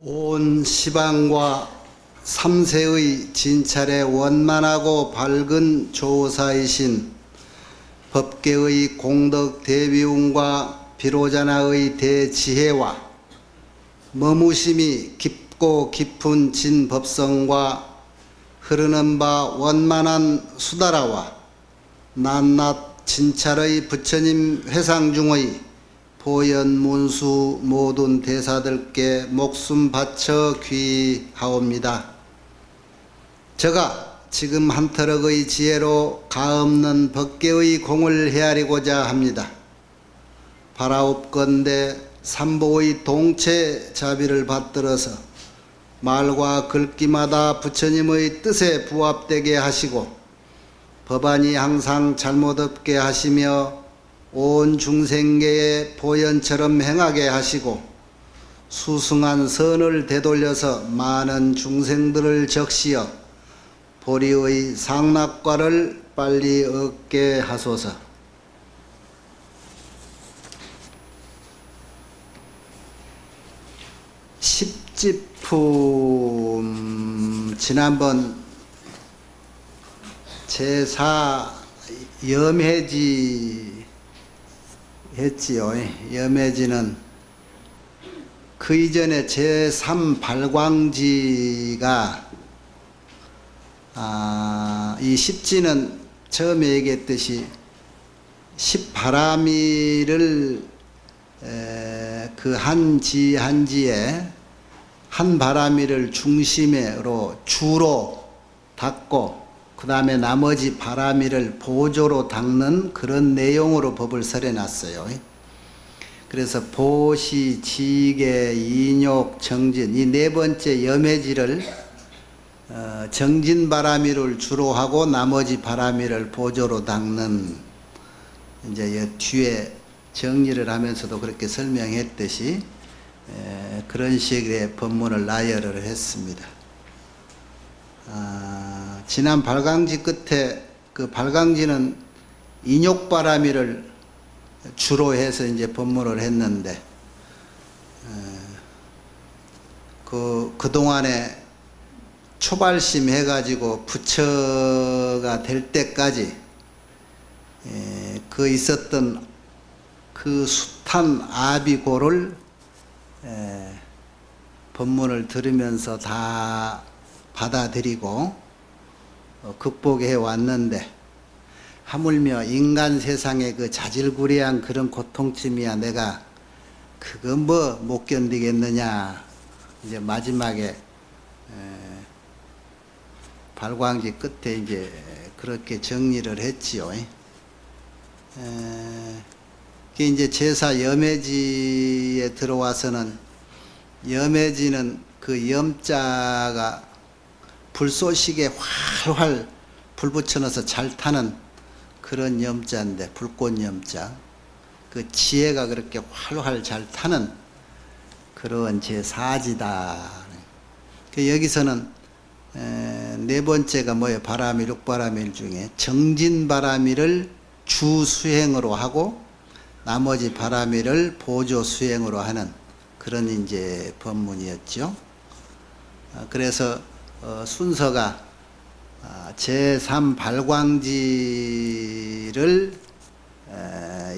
온 시방과 삼세의 진찰에 원만하고 밝은 조사이신 법계의 공덕 대비운과 비로자나의 대지혜와 머무심이 깊고 깊은 진법성과 흐르는 바 원만한 수다라와 낱낱 진찰의 부처님 회상 중의 보현문수 모든 대사들께 목숨 바쳐 귀하옵니다. 저가 지금 한터럭의 지혜로 가없는 법계의 공을 헤아리고자 합니다. 바라옵건대 삼보의 동체 자비를 받들어서 말과 글귀마다 부처님의 뜻에 부합되게 하시고 법안이 항상 잘못 없게 하시며 온 중생계의 보현처럼 행하게 하시고 수승한 선을 되돌려서 많은 중생들을 적시어 보리의 상락과를 빨리 얻게 하소서. 십지품 지난번 제4 염해지 했지요. 염해지는 그 이전에 제3 발광지가 이 십지는 처음에 얘기했듯이 십바라미를 그 한지 한지에 한 바라미를 중심으로 주로 닦고 그 다음에 나머지 바라미를 보조로 닦는 그런 내용으로 법을 설해놨어요. 그래서 보시, 지계, 인욕, 정진 이 네 번째 염해지를 정진 바라미를 주로 하고 나머지 바라미를 보조로 닦는 이제 뒤에 정리를 하면서도 그렇게 설명했듯이 그런 식의 법문을 나열을 했습니다. 지난 발광지 끝에 그 발광지는 인욕바라미를 주로 해서 이제 법문을 했는데 그동안에 초발심 해가지고 부처가 될 때까지 그 있었던 그 숱한 아비고를 법문을 들으면서 다 받아들이고 극복해 왔는데 하물며 인간 세상의 그 자질구레한 그런 고통쯤이야 내가 그거 뭐 못 견디겠느냐. 이제 마지막에 발광지 끝에 이제 그렇게 정리를 했지요. 그게 이제 제사 염해지에 들어와서는 염해지는 그 염자가 불쏘시개 활활 불 붙여넣어서 잘 타는 그런 염자인데 불꽃 염자 그 지혜가 그렇게 활활 잘 타는 그런 제4지다. 여기서는 네 번째가 뭐예요? 바라미, 육바라밀 중에 정진바라미를 주 수행으로 하고 나머지 바라미를 보조 수행으로 하는 그런 이제 법문이었죠. 그래서 순서가 제3 발광지를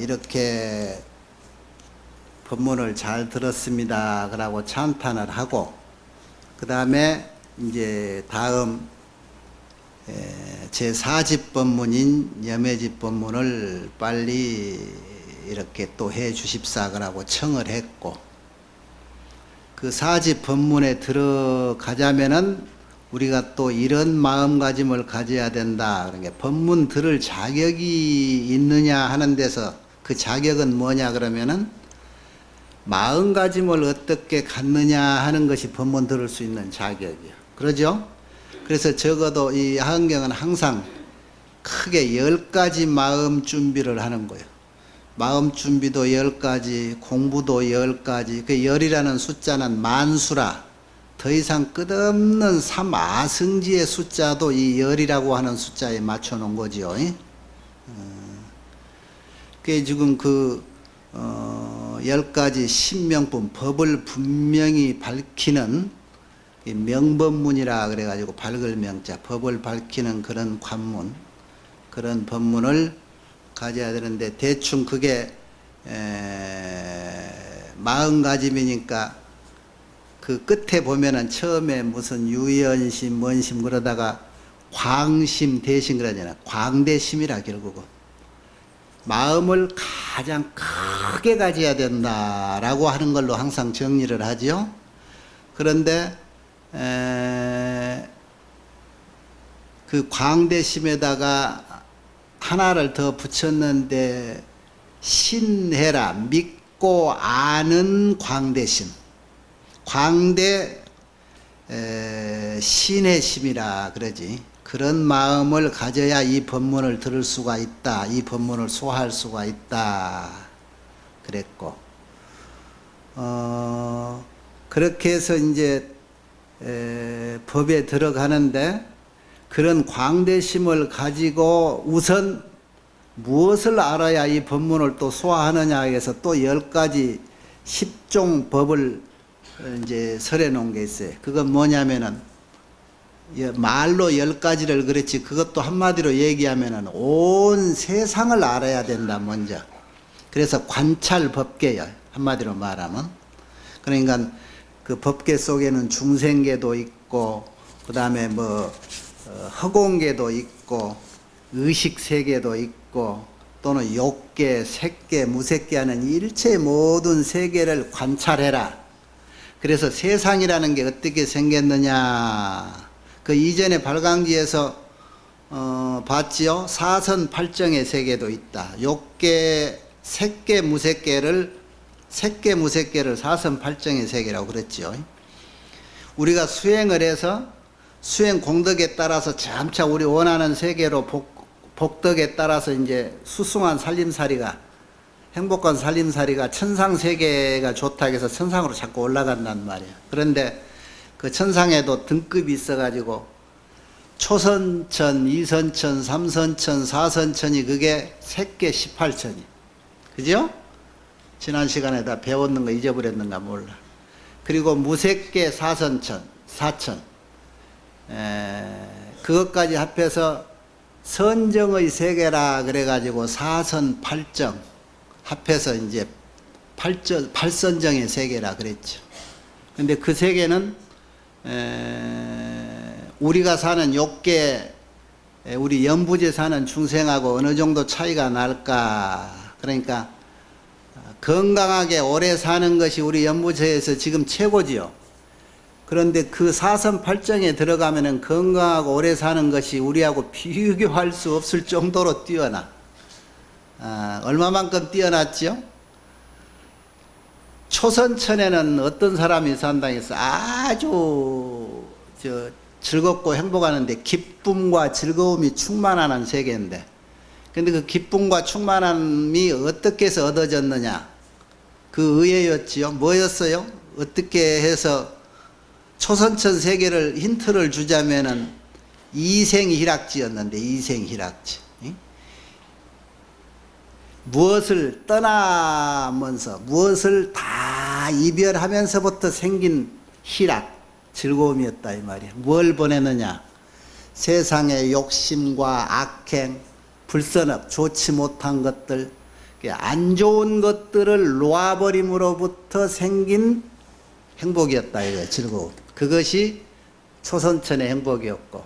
이렇게 법문을 잘 들었습니다. 그러고 찬탄을 하고 그 다음에 이제 다음 제4집 법문인 염해집 법문을 빨리 이렇게 또 해 주십사 그러고 청을 했고 그 4집 법문에 들어가자면은 우리가 또 이런 마음가짐을 가져야 된다. 그러니까 법문 들을 자격이 있느냐 하는 데서 그 자격은 뭐냐 그러면은 마음가짐을 어떻게 갖느냐 하는 것이 법문 들을 수 있는 자격이에요. 그러죠? 그래서 적어도 이 하은경은 항상 크게 10가지 마음 준비를 하는 거예요. 마음 준비도 10가지, 공부도 10가지. 그 10이라는 숫자는 만수라. 더 이상 끝없는 삼아승지의 숫자도 이 10이라고 하는 숫자에 맞춰 놓은 거죠. 그게 지금 10가지 신명품, 법을 분명히 밝히는 이 명법문이라 그래가지고 밝을 명자, 법을 밝히는 그런 관문, 그런 법문을 가져야 되는데, 대충 그게 40가지이니까 그 끝에 보면은 처음에 무슨 유연심, 뭔심 그러다가 광심, 대심 그러잖아. 광대심이라 결국은. 마음을 가장 크게 가져야 된다라고 하는 걸로 항상 정리를 하죠. 그런데 그 광대심에다가 하나를 더 붙였는데, 신해라, 믿고 아는 광대심. 광대 신해심이라 그러지. 그런 마음을 가져야 이 법문을 들을 수가 있다, 이 법문을 소화할 수가 있다 그랬고, 그렇게 해서 이제 법에 들어가는데, 그런 광대심을 가지고 우선 무엇을 알아야 이 법문을 또 소화하느냐 해서 또 10가지 10종 법을 이제 설해 놓은 게 있어요. 그건 뭐냐면은, 말로 10가지를 그랬지, 그것도 한마디로 얘기하면은 온 세상을 알아야 된다, 먼저. 그래서 관찰 법계야, 한마디로 말하면. 그러니까 그 법계 속에는 중생계도 있고, 그 다음에 뭐 허공계도 있고, 의식세계도 있고, 또는 욕계, 색계, 무색계 하는 일체 모든 세계를 관찰해라. 그래서 세상이라는 게 어떻게 생겼느냐, 그 이전에 발광지에서 봤지요. 사선팔정의 세계도 있다. 욕계, 색계, 무색계를 사선팔정의 세계라고 그랬죠. 우리가 수행을 해서 수행 공덕에 따라서 점차 우리 원하는 세계로 복덕에 따라서 이제 수승한 살림살이가, 행복한 살림살이가 천상세계가 좋다 해서 천상으로 자꾸 올라간단 말이에요. 그런데 그 천상에도 등급이 있어가지고 초선천, 이선천, 삼선천, 사선천이 그게 색계 18천이. 그죠? 지난 시간에 다 배웠는 거 잊어버렸는가 몰라. 그리고 무색계 사선천, 4천. 그것까지 합해서 선정의 세계라 그래가지고 사선팔정 합해서 이제 팔선정의 세계라 그랬죠. 근데 그 세계는 우리가 사는 욕계, 우리 연부제 사는 중생하고 어느 정도 차이가 날까. 그러니까 건강하게 오래 사는 것이 우리 연부제에서 지금 최고지요. 그런데 그 사선팔정에 들어가면은 건강하고 오래 사는 것이 우리하고 비교할 수 없을 정도로 뛰어나. 얼마만큼 뛰어났죠? 초선천에는 어떤 사람이 산다 해서 아주 즐겁고 행복하는데 기쁨과 즐거움이 충만하는 세계인데, 근데 그 기쁨과 충만함이 어떻게 해서 얻어졌느냐, 그 의외였지요. 뭐였어요? 어떻게 해서 초선천 세계를 힌트를 주자면은 이생희락지였는데, 이생희락지. 무엇을 떠나면서 무엇을 다 이별하면서부터 생긴 희락, 즐거움이었다 이 말이야. 뭘 보내느냐? 세상의 욕심과 악행, 불선업, 좋지 못한 것들, 안 좋은 것들을 놓아버림으로부터 생긴 행복이었다 이거야. 즐거움. 그것이 초선천의 행복이었고,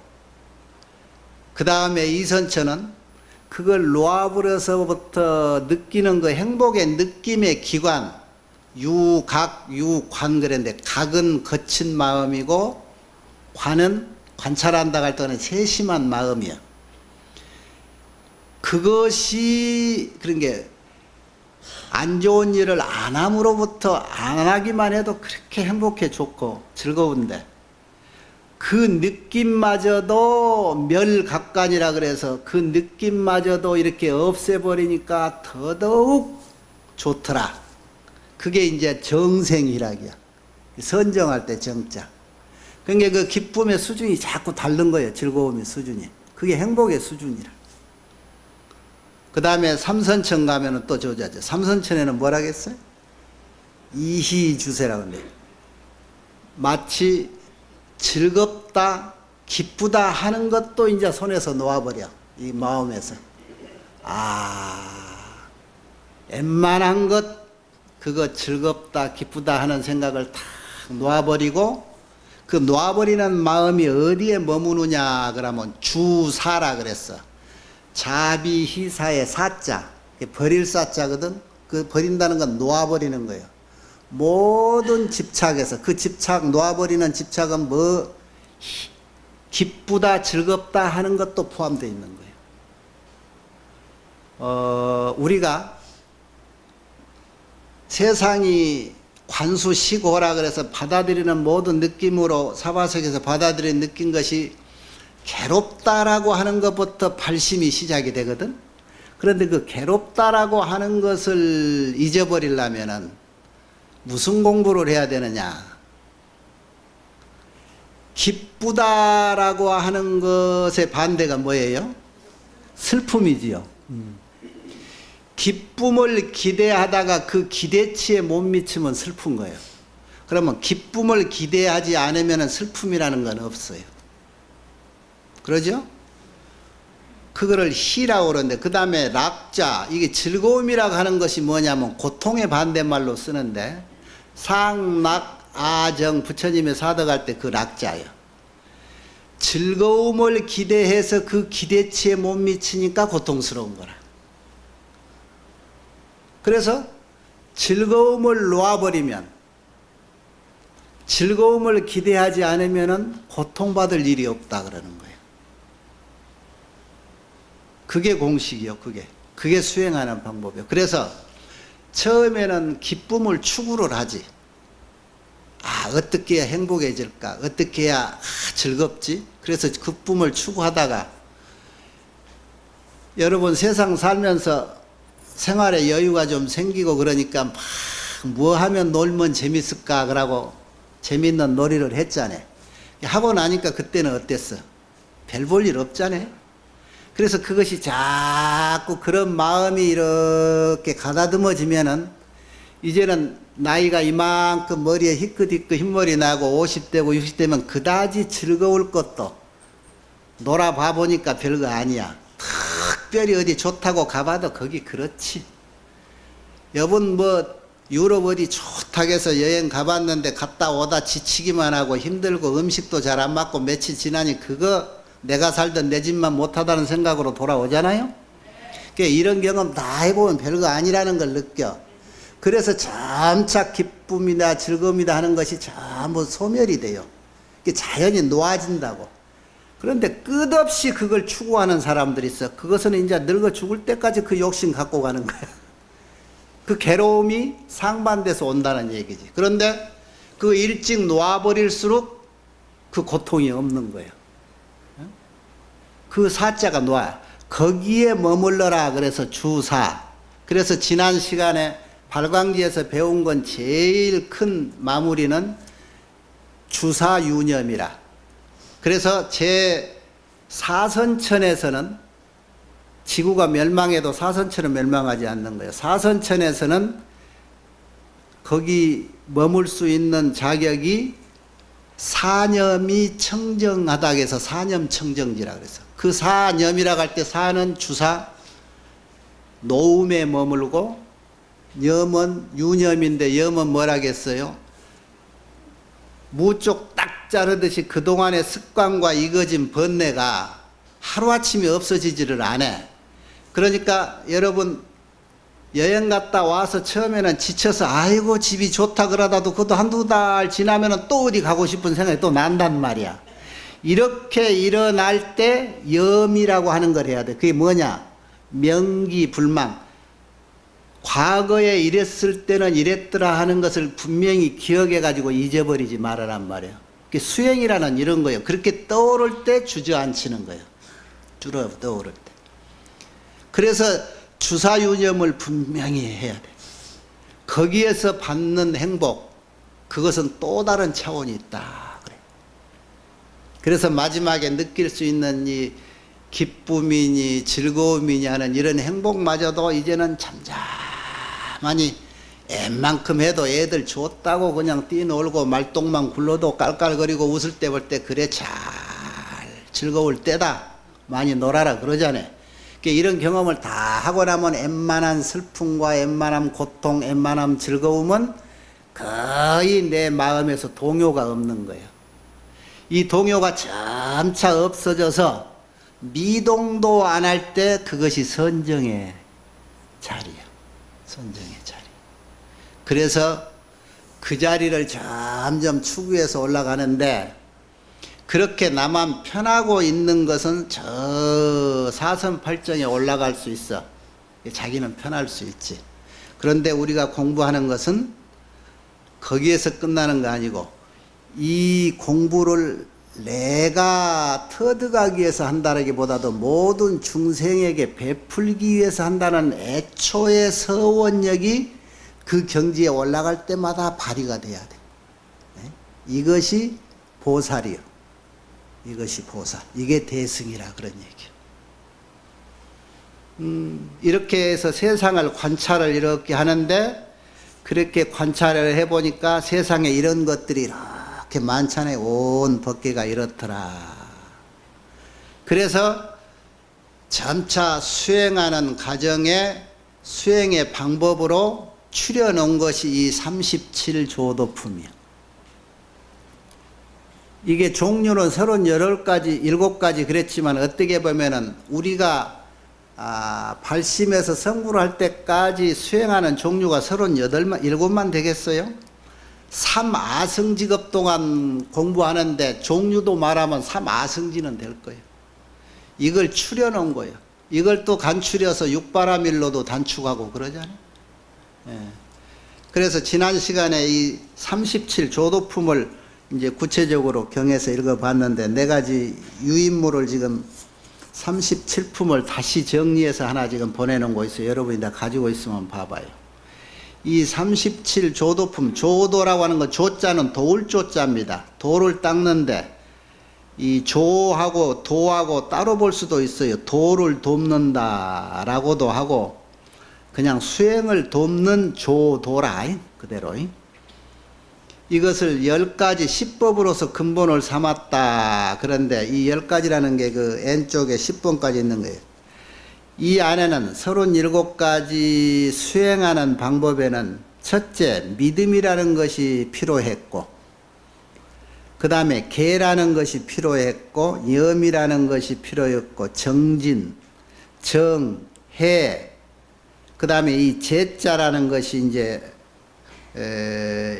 그 다음에 이선천은 그걸 놓아버려서부터 느끼는 그 행복의 느낌의 기관, 유각, 유관 그랬는데, 각은 거친 마음이고 관은 관찰한다고 할 때는 세심한 마음이야. 그것이 그런 게 안 좋은 일을 안 함으로부터 안 하기만 해도 그렇게 행복해 좋고 즐거운데, 그 느낌마저도 멸각관이라 그래서 그 느낌마저도 이렇게 없애버리니까 더더욱 좋더라. 그게 이제 정생희락이야. 선정할 때 정자. 그러니까 그 기쁨의 수준이 자꾸 다른 거예요. 즐거움의 수준이. 그게 행복의 수준이라. 그 다음에 삼선천 가면은 또 저자죠. 삼선천에는 뭐라겠어요? 이희주세라고 합니다. 마치 즐겁다, 기쁘다 하는 것도 이제 손에서 놓아버려. 이 마음에서. 웬만한 것, 그거 즐겁다, 기쁘다 하는 생각을 탁 놓아버리고, 그 놓아버리는 마음이 어디에 머무느냐 그러면 주사라 그랬어. 자비희사의 사자, 버릴 사자거든. 그 버린다는 건 놓아버리는 거예요. 모든 집착에서 그 집착, 놓아버리는 집착은 뭐 기쁘다, 즐겁다 하는 것도 포함되어 있는 거예요. 우리가 세상이 관수시고라 그래서 받아들이는 모든 느낌으로 사바석에서 받아들이는 느낀 것이 괴롭다라고 하는 것부터 발심이 시작이 되거든. 그런데 그 괴롭다라고 하는 것을 잊어버리려면은 무슨 공부를 해야 되느냐? 기쁘다라고 하는 것의 반대가 뭐예요? 슬픔이지요. 기쁨을 기대하다가 그 기대치에 못 미치면 슬픈 거예요. 그러면 기쁨을 기대하지 않으면 슬픔이라는 건 없어요. 그러죠? 그거를 희라고 그러는데, 그 다음에 락자, 이게 즐거움이라고 하는 것이 뭐냐면 고통의 반대말로 쓰는데, 상락 아정 부처님의 사덕할 때 그 락자예요. 즐거움을 기대해서 그 기대치에 못 미치니까 고통스러운 거라. 그래서 즐거움을 놓아버리면, 즐거움을 기대하지 않으면 고통받을 일이 없다 그러는 거예요. 그게 공식이요. 그게 수행하는 방법이요. 그래서 처음에는 기쁨을 추구를 하지. 어떻게 해야 행복해질까? 어떻게 해야 즐겁지? 그래서 기쁨을 추구하다가, 여러분 세상 살면서 생활에 여유가 좀 생기고 그러니까 막 뭐 하면 놀면 재밌을까? 그러고 재밌는 놀이를 했잖아요. 하고 나니까 그때는 어땠어? 별 볼 일 없잖아요. 그래서 그것이 자꾸 그런 마음이 이렇게 가다듬어지면은 이제는 나이가 이만큼 머리에 희끗희끗 흰머리 나고 50대고 60대면 그다지 즐거울 것도 놀아봐 보니까 별거 아니야. 특별히 어디 좋다고 가봐도 거기 그렇지. 여분 뭐 유럽 어디 좋다고 해서 여행 가봤는데 갔다 오다 지치기만 하고 힘들고 음식도 잘 안 맞고 며칠 지나니 그거 내가 살던 내 집만 못하다는 생각으로 돌아오잖아요. 그러니까 이런 경험 다 해보면 별거 아니라는 걸 느껴. 그래서 점차 기쁨이다 즐거움이다 하는 것이 전부 소멸이 돼요. 자연히 놓아진다고. 그런데 끝없이 그걸 추구하는 사람들이 있어. 그것은 이제 늙어 죽을 때까지 그 욕심 갖고 가는 거야. 그 괴로움이 상반돼서 온다는 얘기지. 그런데 그 일찍 놓아버릴수록 그 고통이 없는 거예요. 그 사자가 놓아요. 거기에 머물러라 그래서 주사. 그래서 지난 시간에 발광지에서 배운 건 제일 큰 마무리는 주사유념이라. 그래서 제 사선천에서는 지구가 멸망해도 사선천은 멸망하지 않는 거예요. 사선천에서는 거기 머물 수 있는 자격이 사념이 청정하다 해서 사념청정지라 그래서 그 사념이라고 할 때 사는 주사 노움에 머물고 염은 유념인데 염은 뭐라겠어요? 무쪽 딱 자르듯이 그동안의 습관과 익어진 번뇌가 하루아침에 없어지지를 않아. 그러니까 여러분 여행 갔다 와서 처음에는 지쳐서 아이고 집이 좋다 그러다도 그것도 한두 달 지나면은 또 어디 가고 싶은 생각이 또 난단 말이야. 이렇게 일어날 때 염이라고 하는 걸 해야 돼. 그게 뭐냐? 명기불망. 과거에 이랬을 때는 이랬더라 하는 것을 분명히 기억해 가지고 잊어버리지 말아란 말이에요. 수행이라는 이런 거예요. 그렇게 떠오를 때 주저앉히는 거예요. 떠오를 때. 그래서 주사유념을 분명히 해야 돼. 거기에서 받는 행복, 그것은 또 다른 차원이 있다. 그래. 그래서 마지막에 느낄 수 있는 이 기쁨이니 즐거움이니 하는 이런 행복마저도 이제는 잠잠하니 웬만큼 해도 애들 좋다고 그냥 뛰놀고 말똥만 굴러도 깔깔거리고 웃을 때 볼 때 그래 잘 즐거울 때다. 많이 놀아라 그러잖아요. 이런 경험을 다 하고 나면 웬만한 슬픔과 웬만한 고통, 웬만한 즐거움은 거의 내 마음에서 동요가 없는 거예요. 이 동요가 점차 없어져서 미동도 안 할 때 그것이 선정의 자리예요. 선정의 자리. 그래서 그 자리를 점점 추구해서 올라가는데 그렇게 나만 편하고 있는 것은 저 사선팔정에 올라갈 수 있어. 자기는 편할 수 있지. 그런데 우리가 공부하는 것은 거기에서 끝나는 거 아니고 이 공부를 내가 터득하기 위해서 한다기보다도 모든 중생에게 베풀기 위해서 한다는 애초의 서원력이 그 경지에 올라갈 때마다 발휘가 돼야 돼. 이것이 보살이요. 이것이 보살. 이게 대승이라 그런 얘기예요. 이렇게 해서 세상을 관찰을 이렇게 하는데 그렇게 관찰을 해보니까 세상에 이런 것들이 이렇게 많잖아요. 온 법계가 이렇더라. 그래서 점차 수행하는 과정에 수행의 방법으로 추려놓은 것이 이 37조도품이야. 이게 종류는 38가지, 7가지 그랬지만 어떻게 보면은 우리가 발심해서 성불을 할 때까지 수행하는 종류가 7만 되겠어요? 3아승직업 동안 공부하는데 종류도 말하면 3아승지는 될 거예요. 이걸 추려놓은 거예요. 이걸 또 간추려서 육바라밀로도 단축하고 그러잖아요. 예. 그래서 지난 시간에 이 37조도품을 이제 구체적으로 경에서 읽어봤는데 4가지 유인물을 지금 37품을 다시 정리해서 하나 지금 보내놓은 거 있어요. 여러분이 다 가지고 있으면 봐봐요. 이 37조도품, 조도라고 하는 건 조자는 도울 조자입니다. 도를 닦는데 이 조하고 도하고 따로 볼 수도 있어요. 도를 돕는다라고도 하고 그냥 수행을 돕는 조도라 그대로. 이것을 10가지 10법으로서 근본을 삼았다. 그런데 이 10가지라는 게 그 N쪽에 10번까지 있는 거예요. 이 안에는 37가지 수행하는 방법에는 첫째 믿음이라는 것이 필요했고 그 다음에 계라는 것이 필요했고 염이라는 것이 필요했고 정진, 정, 해 그 다음에 이 제자라는 것이 이제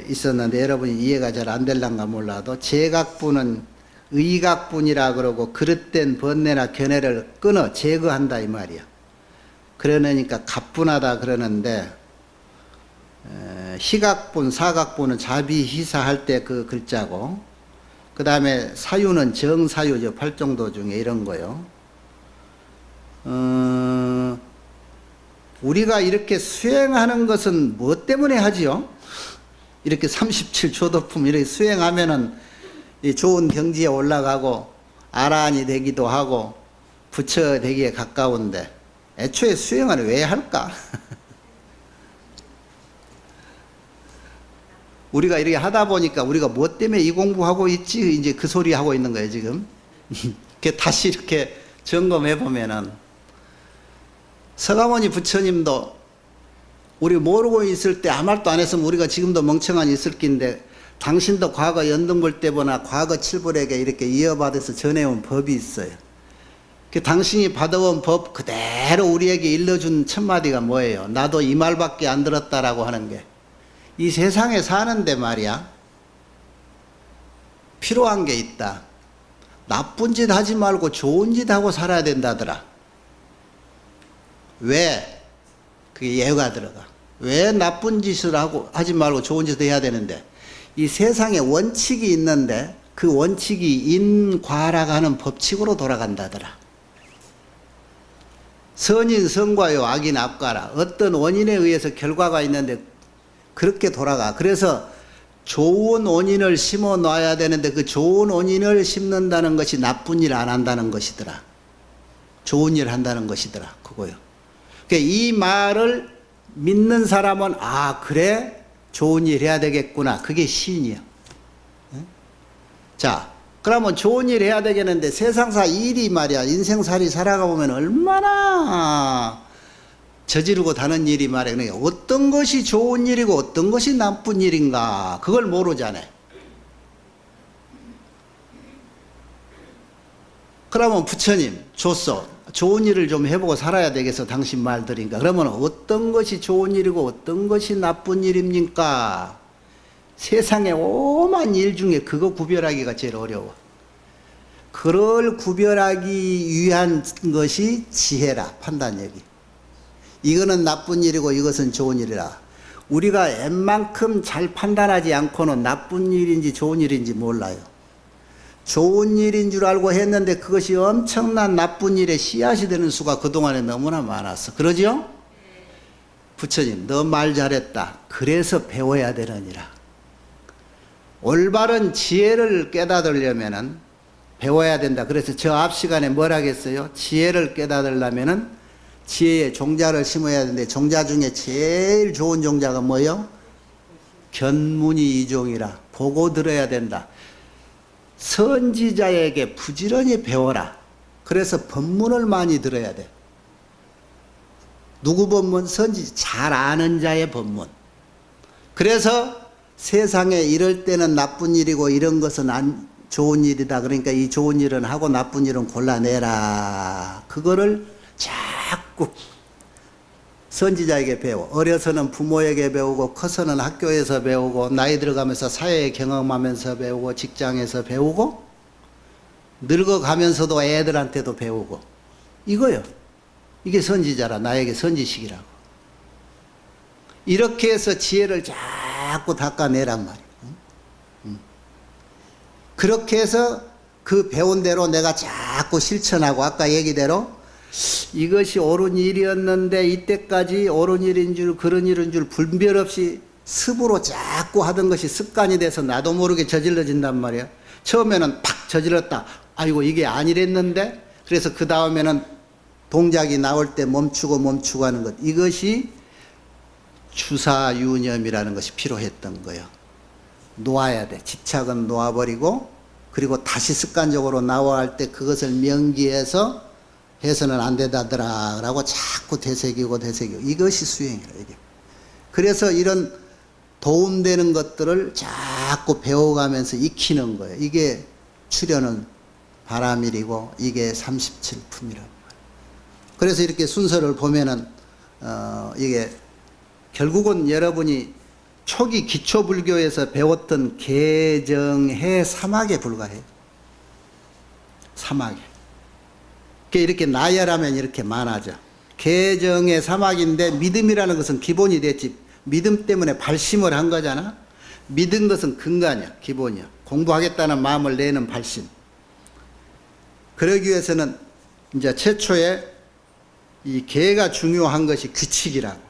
있었는데 여러분이 이해가 잘 안 될란가 몰라도 제각분은 의각분이라 그러고 그릇된 번뇌나 견해를 끊어 제거한다 이 말이야. 그러니까 갑분하다 그러는데 희각분, 사각분은 자비희사할 때 그 글자고 그 다음에 사유는 정사유죠. 8정도 중에 이런 거요. 우리가 이렇게 수행하는 것은 뭐 때문에 하지요? 이렇게 37조도품 이렇게 수행하면은 좋은 경지에 올라가고 아라한이 되기도 하고 부처 되기에 가까운데 애초에 수행을 왜 할까? 우리가 이렇게 하다 보니까 우리가 뭐 때문에 이 공부하고 있지? 이제 그 소리 하고 있는 거예요, 지금. 다시 이렇게 점검해 보면은 서가모니 부처님도 우리 모르고 있을 때 아무 말도 안 했으면 우리가 지금도 멍청한 있을 낀데 당신도 과거 연등불 때보나 과거 칠불에게 이렇게 이어받아서 전해온 법이 있어요. 당신이 받아온 법 그대로 우리에게 일러준 첫마디가 뭐예요? 나도 이 말밖에 안 들었다라고 하는 게 이 세상에 사는데 말이야 필요한 게 있다. 나쁜 짓 하지 말고 좋은 짓 하고 살아야 된다더라. 왜? 그게 예가 들어가. 왜 나쁜 짓을 하지 말고 좋은 짓을 해야 되는데 이 세상에 원칙이 있는데 그 원칙이 인과라고 하는 법칙으로 돌아간다더라. 선인 선과요 악인 악과라. 어떤 원인에 의해서 결과가 있는데 그렇게 돌아가. 그래서 좋은 원인을 심어 놔야 되는데 그 좋은 원인을 심는다는 것이 나쁜 일 안 한다는 것이더라. 좋은 일 한다는 것이더라. 그거요. 그러니까 이 말을 믿는 사람은 아 그래 좋은 일 해야 되겠구나. 그게 신이야. 자 그러면 좋은 일 해야 되겠는데 세상사 일이 말이야 인생살이 살아가 보면 얼마나 저지르고 다는 일이 말이야. 그러니까 어떤 것이 좋은 일이고 어떤 것이 나쁜 일인가 그걸 모르잖아. 그러면 부처님 줬어. 좋은 일을 좀 해보고 살아야 되겠어. 당신 말 들으니까. 그러면 어떤 것이 좋은 일이고 어떤 것이 나쁜 일입니까? 세상에 오만 일 중에 그거 구별하기가 제일 어려워. 그걸 구별하기 위한 것이 지혜라. 판단력이. 이거는 나쁜 일이고 이것은 좋은 일이라. 우리가 웬만큼 잘 판단하지 않고는 나쁜 일인지 좋은 일인지 몰라요. 좋은 일인 줄 알고 했는데 그것이 엄청난 나쁜 일의 씨앗이 되는 수가 그동안에 너무나 많았어. 그러죠? 부처님 너 말 잘했다. 그래서 배워야 되느니라. 올바른 지혜를 깨닫으려면은 배워야 된다. 그래서 저 앞 시간에 뭘 하겠어요? 지혜를 깨닫으려면은 지혜에 종자를 심어야 되는데 종자 중에 제일 좋은 종자가 뭐예요? 견문이 이종이라. 보고 들어야 된다. 선지자에게 부지런히 배워라. 그래서 법문을 많이 들어야 돼. 누구 법문? 잘 아는 자의 법문. 그래서 세상에 이럴 때는 나쁜 일이고 이런 것은 안 좋은 일이다. 그러니까 이 좋은 일은 하고 나쁜 일은 골라내라. 그거를 자꾸 선지자에게 배워. 어려서는 부모에게 배우고 커서는 학교에서 배우고 나이 들어가면서 사회에 경험하면서 배우고 직장에서 배우고 늙어가면서도 애들한테도 배우고 이거요. 이게 선지자라. 나에게 선지식이라고. 이렇게 해서 지혜를 자꾸 닦아내란 말이에요. 그렇게 해서 그 배운 대로 내가 자꾸 실천하고 아까 얘기대로 이것이 옳은 일이었는데 이때까지 옳은 일인 줄 그런 일인 줄 분별 없이 습으로 자꾸 하던 것이 습관이 돼서 나도 모르게 저질러진단 말이야. 처음에는 팍 저질렀다. 아이고 이게 아니랬는데 그래서 그 다음에는 동작이 나올 때 멈추고 하는 것. 이것이 주사유념이라는 것이 필요했던 거예요. 놓아야 돼. 집착은 놓아버리고 그리고 다시 습관적으로 나와 할 때 그것을 명기해서 해서는 안 되다더라 라고 자꾸 되새기고 이것이 수행이라 이게. 그래서 이런 도움되는 것들을 자꾸 배워가면서 익히는 거예요. 이게 출현은 바람일이고 이게 37품이라고. 그래서 이렇게 순서를 보면은 이게 결국은 여러분이 초기 기초불교에서 배웠던 개정해 사막에 불과해요. 사막에. 이렇게 나열하면 이렇게 많아져. 개정의 사막인데 믿음이라는 것은 기본이 됐지. 믿음 때문에 발심을 한 거잖아. 믿은 것은 근간이야. 기본이야. 공부하겠다는 마음을 내는 발심. 그러기 위해서는 이제 최초에 이 개가 중요한 것이 규칙이라고.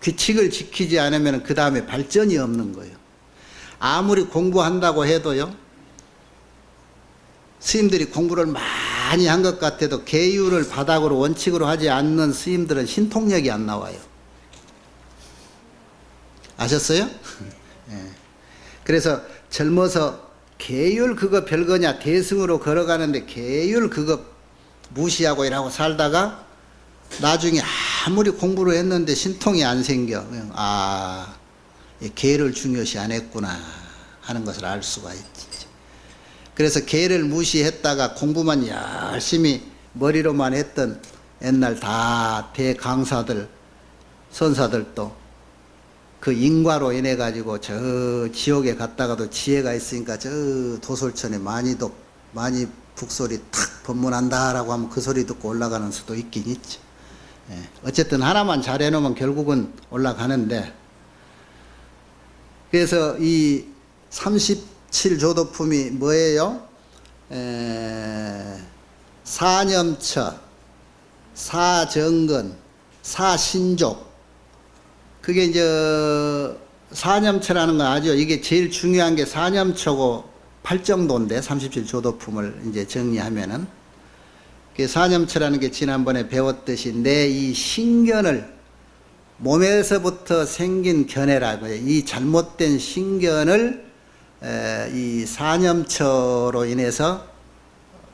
규칙을 지키지 않으면 그 다음에 발전이 없는 거예요. 아무리 공부한다고 해도요. 스님들이 공부를 많이 한 것 같아도 계율을 바닥으로 원칙으로 하지 않는 스님들은 신통력이 안 나와요. 아셨어요? 네. 그래서 젊어서 계율 그거 별거냐 대승으로 걸어가는데 계율 그거 무시하고 이러고 살다가 나중에 아무리 공부를 했는데 신통이 안 생겨. 아, 계를 중요시 안 했구나 하는 것을 알 수가 있지. 그래서 계를 무시했다가 공부만 열심히 머리로만 했던 옛날 다 대강사들, 선사들도 그 인과로 인해 가지고 저 지옥에 갔다가도 지혜가 있으니까 저 도솔천에 많이 북소리 탁 법문한다라고 하면 그 소리 듣고 올라가는 수도 있긴 있죠. 예. 어쨌든 하나만 잘 해놓으면 결국은 올라가는데, 그래서 이 37조도품이 뭐예요? 사념처, 사정근, 사신족. 그게 이제 사념처라는 건 아죠. 이게 제일 중요한 게 사념처고 팔정도인데 37조도품을 이제 정리하면은 그 사념처라는 게 지난번에 배웠듯이 내 이 신견을 몸에서부터 생긴 견해라고 해요. 이 잘못된 신견을 이 사념처로 인해서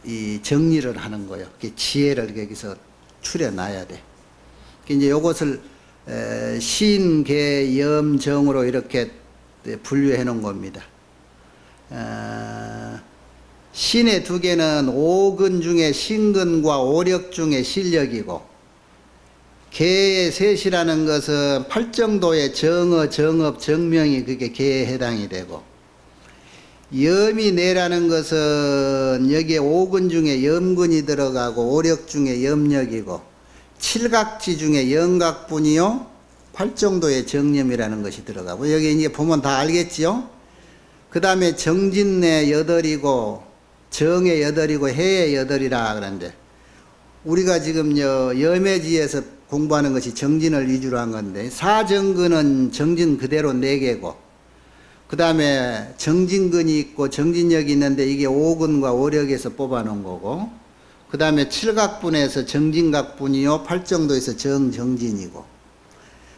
이 정리를 하는 거예요. 지혜를 여기서 추려놔야 돼. 이제 요것을 신계염정으로 이렇게 분류해 놓은 겁니다. 신의 두 개는 오근 중에 신근과 오력 중에 실력이고, 계의 셋이라는 것은 팔정도의 정어, 정업, 정명이 그게 계에 해당이 되고, 염이 네라는 것은 여기에 오근 중에 염근이 들어가고 오력 중에 염력이고, 칠각지 중에 영각분이요 팔정도의 정념이라는 것이 들어가고, 여기 이제 보면 다 알겠지요? 그 다음에 정진내 여덟이고 정의 여덟이고 해의 여덟이라 그러는데, 우리가 지금 염해지에서 공부하는 것이 정진을 위주로 한 건데, 사정근은 정진 그대로 4개고, 그 다음에 정진근이 있고 정진력이 있는데 이게 오근과 오력에서 뽑아놓은 거고, 그 다음에 칠각분에서 정진각분이요 팔정도에서 정정진이고,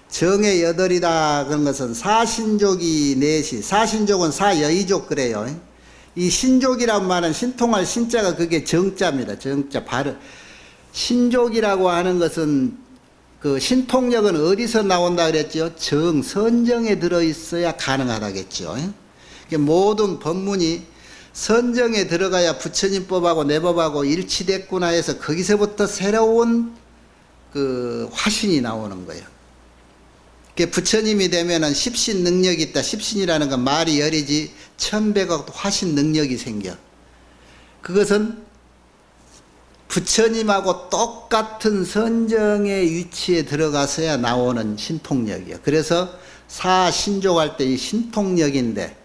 정의 여덟이다 그런 것은 사신족이 넷이, 사신족은 사여의족 그래요. 이 신족이란 말은 신통할 신자가 그게 정자입니다. 정자 발음. 신족이라고 하는 것은 그 신통력은 어디서 나온다 그랬죠? 선정에 들어있어야 가능하다겠죠. 모든 법문이 선정에 들어가야 부처님법하고 내 법하고 일치됐구나 해서 거기서부터 새로운 그 화신이 나오는 거예요. 부처님이 되면은 십신 능력이 있다. 십신이라는 건 말이 열이지 1100억 화신 능력이 생겨. 그것은 부처님하고 똑같은 선정의 위치에 들어가서야 나오는 신통력이에요. 그래서 사신족할 때 이 신통력인데,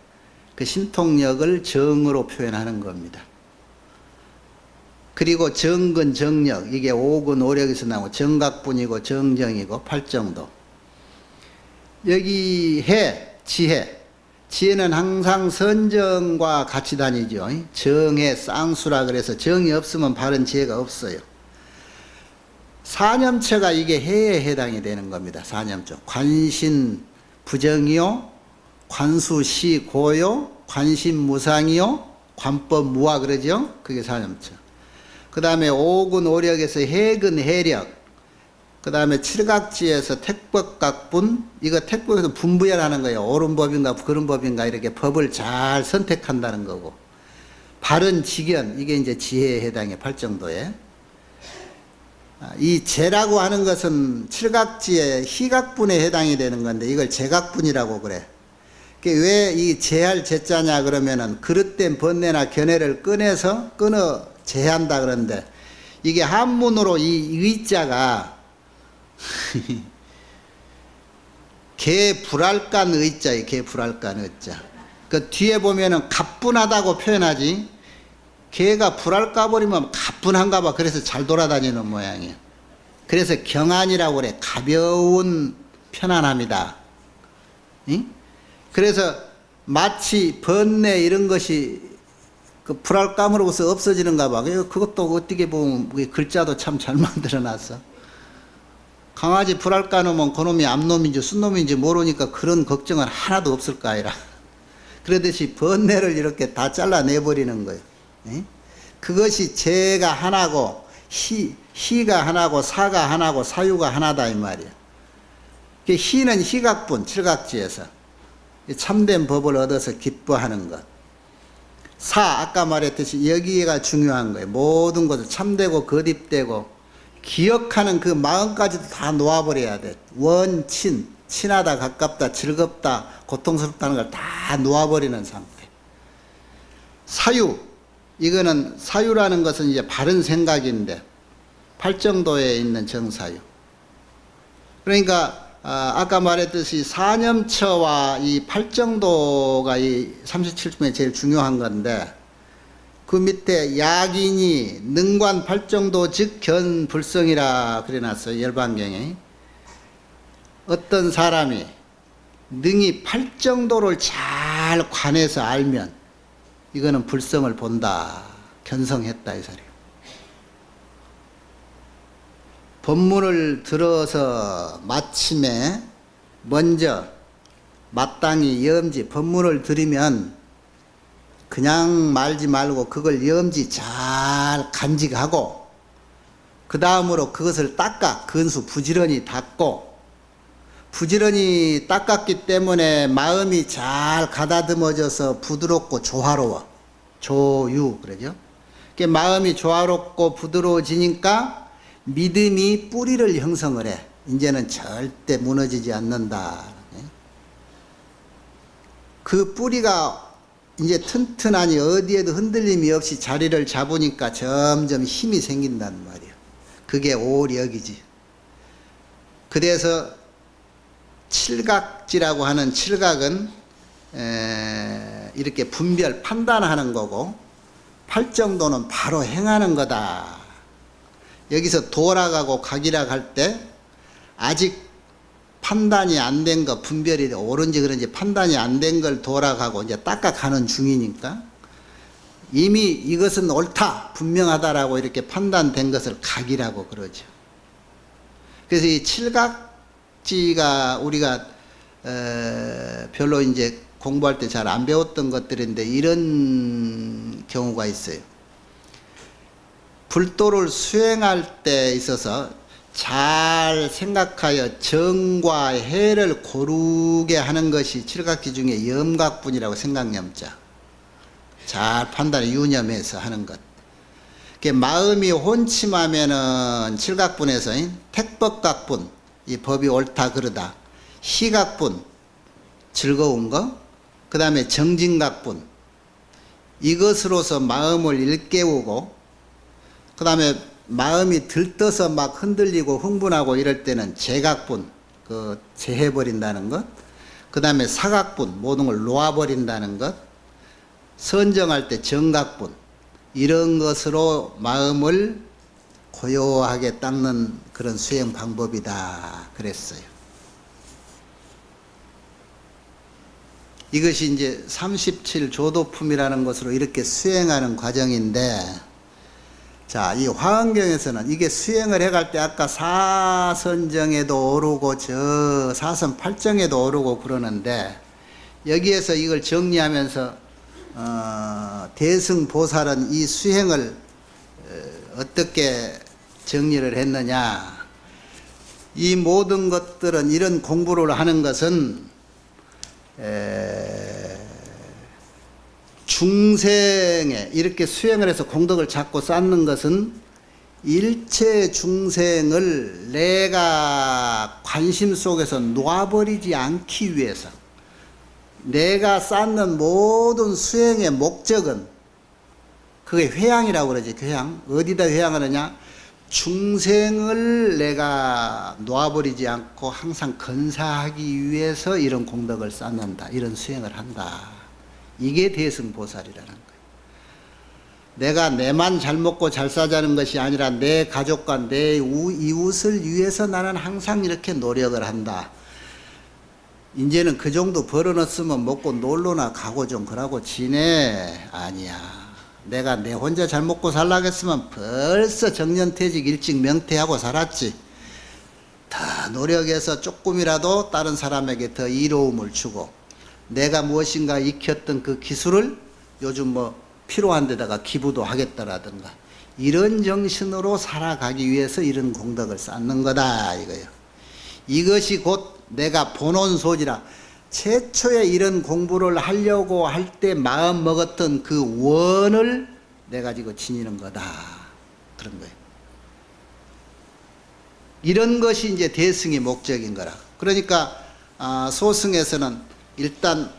그 신통력을 정으로 표현하는 겁니다. 그리고 정근, 정력, 이게 오근, 오력에서 나오고, 정각분이고 정정이고 팔정도. 여기 지혜. 지혜는 항상 선정과 같이 다니죠. 정의 쌍수라 그래서 정이 없으면 바른 지혜가 없어요. 사념처가 이게 해에 해당이 되는 겁니다. 사념처. 관신 부정이요, 관수시 고요, 관심 무상이요, 관법 무화 그러죠. 그게 사념처. 그 다음에 오근 오력에서 해근 해력, 그 다음에 칠각지에서 택법각분, 이거 택법에서 분부해라는 거예요. 옳은 법인가 그런 법인가 이렇게 법을 잘 선택한다는 거고, 바른 직견, 이게 이제 지혜에 해당해 팔정도에. 이 재라고 하는 것은 칠각지의 희각분에 해당이 되는 건데, 이걸 재각분이라고 그래. 왜 이 재할 재자냐 그러면은 그릇된 번뇌나 견해를 끊어 재한다 그러는데, 이게 한문으로 이 의자가 개 불알간 의자예요. 개 불알간 의자. 그 뒤에 보면은 가뿐하다고 표현하지, 개가 불알 까버리면 가뿐한가 봐. 그래서 잘 돌아다니는 모양이에요. 그래서 경안이라고 그래. 가벼운 편안함이다. 응? 그래서 마치 번뇌 이런 것이 그 불알 까므로서 없어지는가 봐. 그것도 어떻게 보면 글자도 참 잘 만들어 놨어. 강아지 불알 까놓으면 그놈이 암놈인지 순놈인지 모르니까 그런 걱정은 하나도 없을 거 아니라. 그러듯이 번뇌를 이렇게 다 잘라내버리는 거예요. 에? 그것이 재가 하나고 희가 하나고 사가 하나고 사유가 하나다 이 말이야. 희는 희각분 칠각지에서 참된 법을 얻어서 기뻐하는 것. 아까 말했듯이 여기가 중요한 거예요. 모든 것을 참되고 거듭되고 기억하는 그 마음까지도 다 놓아버려야 돼. 원친, 친하다, 가깝다, 즐겁다, 고통스럽다는 걸 다 놓아버리는 상태. 사유, 이거는 사유라는 것은 이제 바른 생각인데, 팔정도에 있는 정사유. 그러니까 아까 말했듯이 사념처와 이 팔정도가 이 37중에 제일 중요한 건데, 그 밑에 약인이 능관 팔정도 즉 견불성이라 그래놨어요. 열반경에. 어떤 사람이 능이 팔정도를 잘 관해서 알면 이거는 불성을 본다. 견성했다 이 소리예요. 법문을 들어서 마침에 먼저 마땅히 염지 법문을 들으면 그냥 말지 말고 그걸 염지 잘 간직하고 그 다음으로 그것을 닦아 근수 부지런히 닦고 부지런히 닦았기 때문에 마음이 잘 가다듬어져서 부드럽고 조화로워. 조유 그러죠. 마음이 조화롭고 부드러워지니까 믿음이 뿌리를 형성을 해. 이제는 절대 무너지지 않는다. 그 뿌리가 이제 튼튼하니 어디에도 흔들림이 없이 자리를 잡으니까 점점 힘이 생긴단 말이에요. 그게 오력이지. 그래서 칠각지라고 하는 칠각은 이렇게 분별 판단하는 거고 팔정도는 바로 행하는 거다. 여기서 도라가고 각이라 할 때 아직 판단이 안 된 거 분별이 옳은지 그런지 판단이 안 된 걸 도라가고 이제 닦아가는 중이니까 이미 이것은 옳다 분명하다라고 이렇게 판단된 것을 각이라고 그러죠. 그래서 이 칠각지가 우리가 별로 이제 공부할 때 잘 안 배웠던 것들인데 이런 경우가 있어요. 불도를 수행할 때 있어서 잘 생각하여 정과 해를 고르게 하는 것이 칠각지 중에 염각분이라고 생각염자. 잘 판단해 유념해서 하는 것. 마음이 혼침하면은 칠각분에서 택법각분, 이 법이 옳다 그러다. 희각분, 즐거운 거. 그 다음에 정진각분. 이것으로서 마음을 일깨우고 그 다음에 마음이 들떠서 막 흔들리고 흥분하고 이럴 때는 재각분, 그 재해버린다는 것. 그 다음에 사각분, 모든 걸 놓아버린다는 것. 선정할 때 정각분, 이런 것으로 마음을 고요하게 닦는 그런 수행 방법이다 그랬어요. 이것이 이제 37조도품이라는 것으로 이렇게 수행하는 과정인데, 자, 이 화엄경에서는 이게 수행을 해갈 때 아까 사선정에도 오르고 저 사선 팔정에도 오르고 그러는데 여기에서 이걸 정리하면서 대승보살은 이 수행을 어떻게 정리를 했느냐. 이 모든 것들은 이런 공부를 하는 것은 중생에 이렇게 수행을 해서 공덕을 찾고 쌓는 것은 일체 중생을 내가 관심 속에서 놓아버리지 않기 위해서 내가 쌓는 모든 수행의 목적은 그게 회향이라고 그러지. 회향. 어디다 회향하느냐? 중생을 내가 놓아버리지 않고 항상 건사하기 위해서 이런 공덕을 쌓는다. 이런 수행을 한다. 이게 대승보살이라는 거예요. 내가 내만 잘 먹고 잘 사자는 것이 아니라 내 가족과 내 이웃을 위해서 나는 항상 이렇게 노력을 한다. 이제는 그 정도 벌어놨으면 먹고 놀러나 가고 좀 그러고 지내. 아니야. 내가 내 혼자 잘 먹고 살라겠으면 벌써 정년퇴직 일찍 명퇴하고 살았지. 더 노력해서 조금이라도 다른 사람에게 더 이로움을 주고 내가 무엇인가 익혔던 그 기술을 요즘 뭐 필요한 데다가 기부도 하겠다라든가 이런 정신으로 살아가기 위해서 이런 공덕을 쌓는 거다 이거예요. 이것이 곧 내가 본원 소지라. 최초에 이런 공부를 하려고 할 때 마음 먹었던 그 원을 내가 지고 지니는 거다. 그런 거예요. 이런 것이 이제 대승의 목적인 거라. 그러니까 소승에서는 일단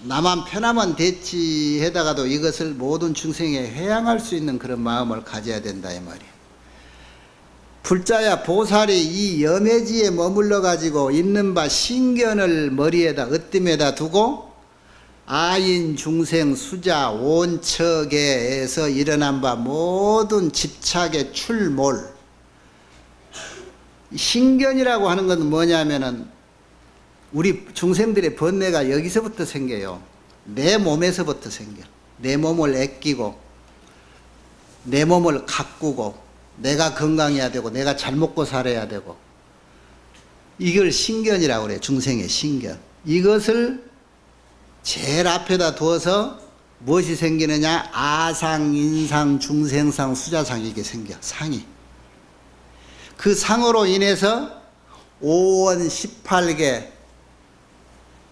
나만 편하면 됐지 해다가도 이것을 모든 중생에 회양할 수 있는 그런 마음을 가져야 된다 이 말이에요. 불자야 보살이 이 염해지에 머물러 가지고 있는 바 신견을 머리에다 으뜸에다 두고 아인 중생 수자 온척에서 일어난 바 모든 집착의 출몰. 신견이라고 하는 건 뭐냐면은 우리 중생들의 번뇌가 여기서부터 생겨요. 내 몸에서부터 생겨. 내 몸을 애끼고 내 몸을 가꾸고 내가 건강해야 되고 내가 잘 먹고 살아야 되고 이걸 신견이라고 그래요. 중생의 신견. 이것을 제일 앞에다 두어서 무엇이 생기느냐? 아상, 인상, 중생상, 수자상 이게 생겨. 상이. 그 상으로 인해서 5원 18개,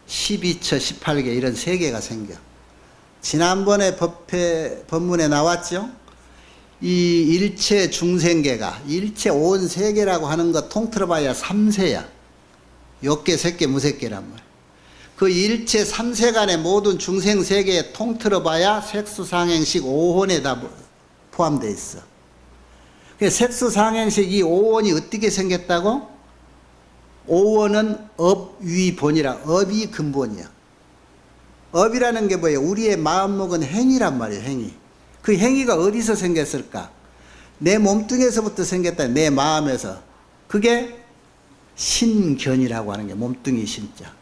12처 18개 이런 세계가 생겨. 지난번에 법문에 나왔죠? 이 일체 중생계가 일체 온 세계라고 하는 거 통틀어봐야 3세야. 욕계, 색계, 무색계란 말이야. 그 일체 3세간의 모든 중생세계에 통틀어봐야 색수상행식 5혼에 다 포함되어 있어. 색수상행식 이 5혼이 어떻게 생겼다고? 5원은 업위본이라. 업이 근본이야. 업이라는 게 뭐예요? 우리의 마음먹은 행위란 말이에요. 행위. 그 행위가 어디서 생겼을까? 내 몸뚱이에서부터 생겼다. 내 마음에서. 그게 신견이라고 하는 게 몸뚱이 신자.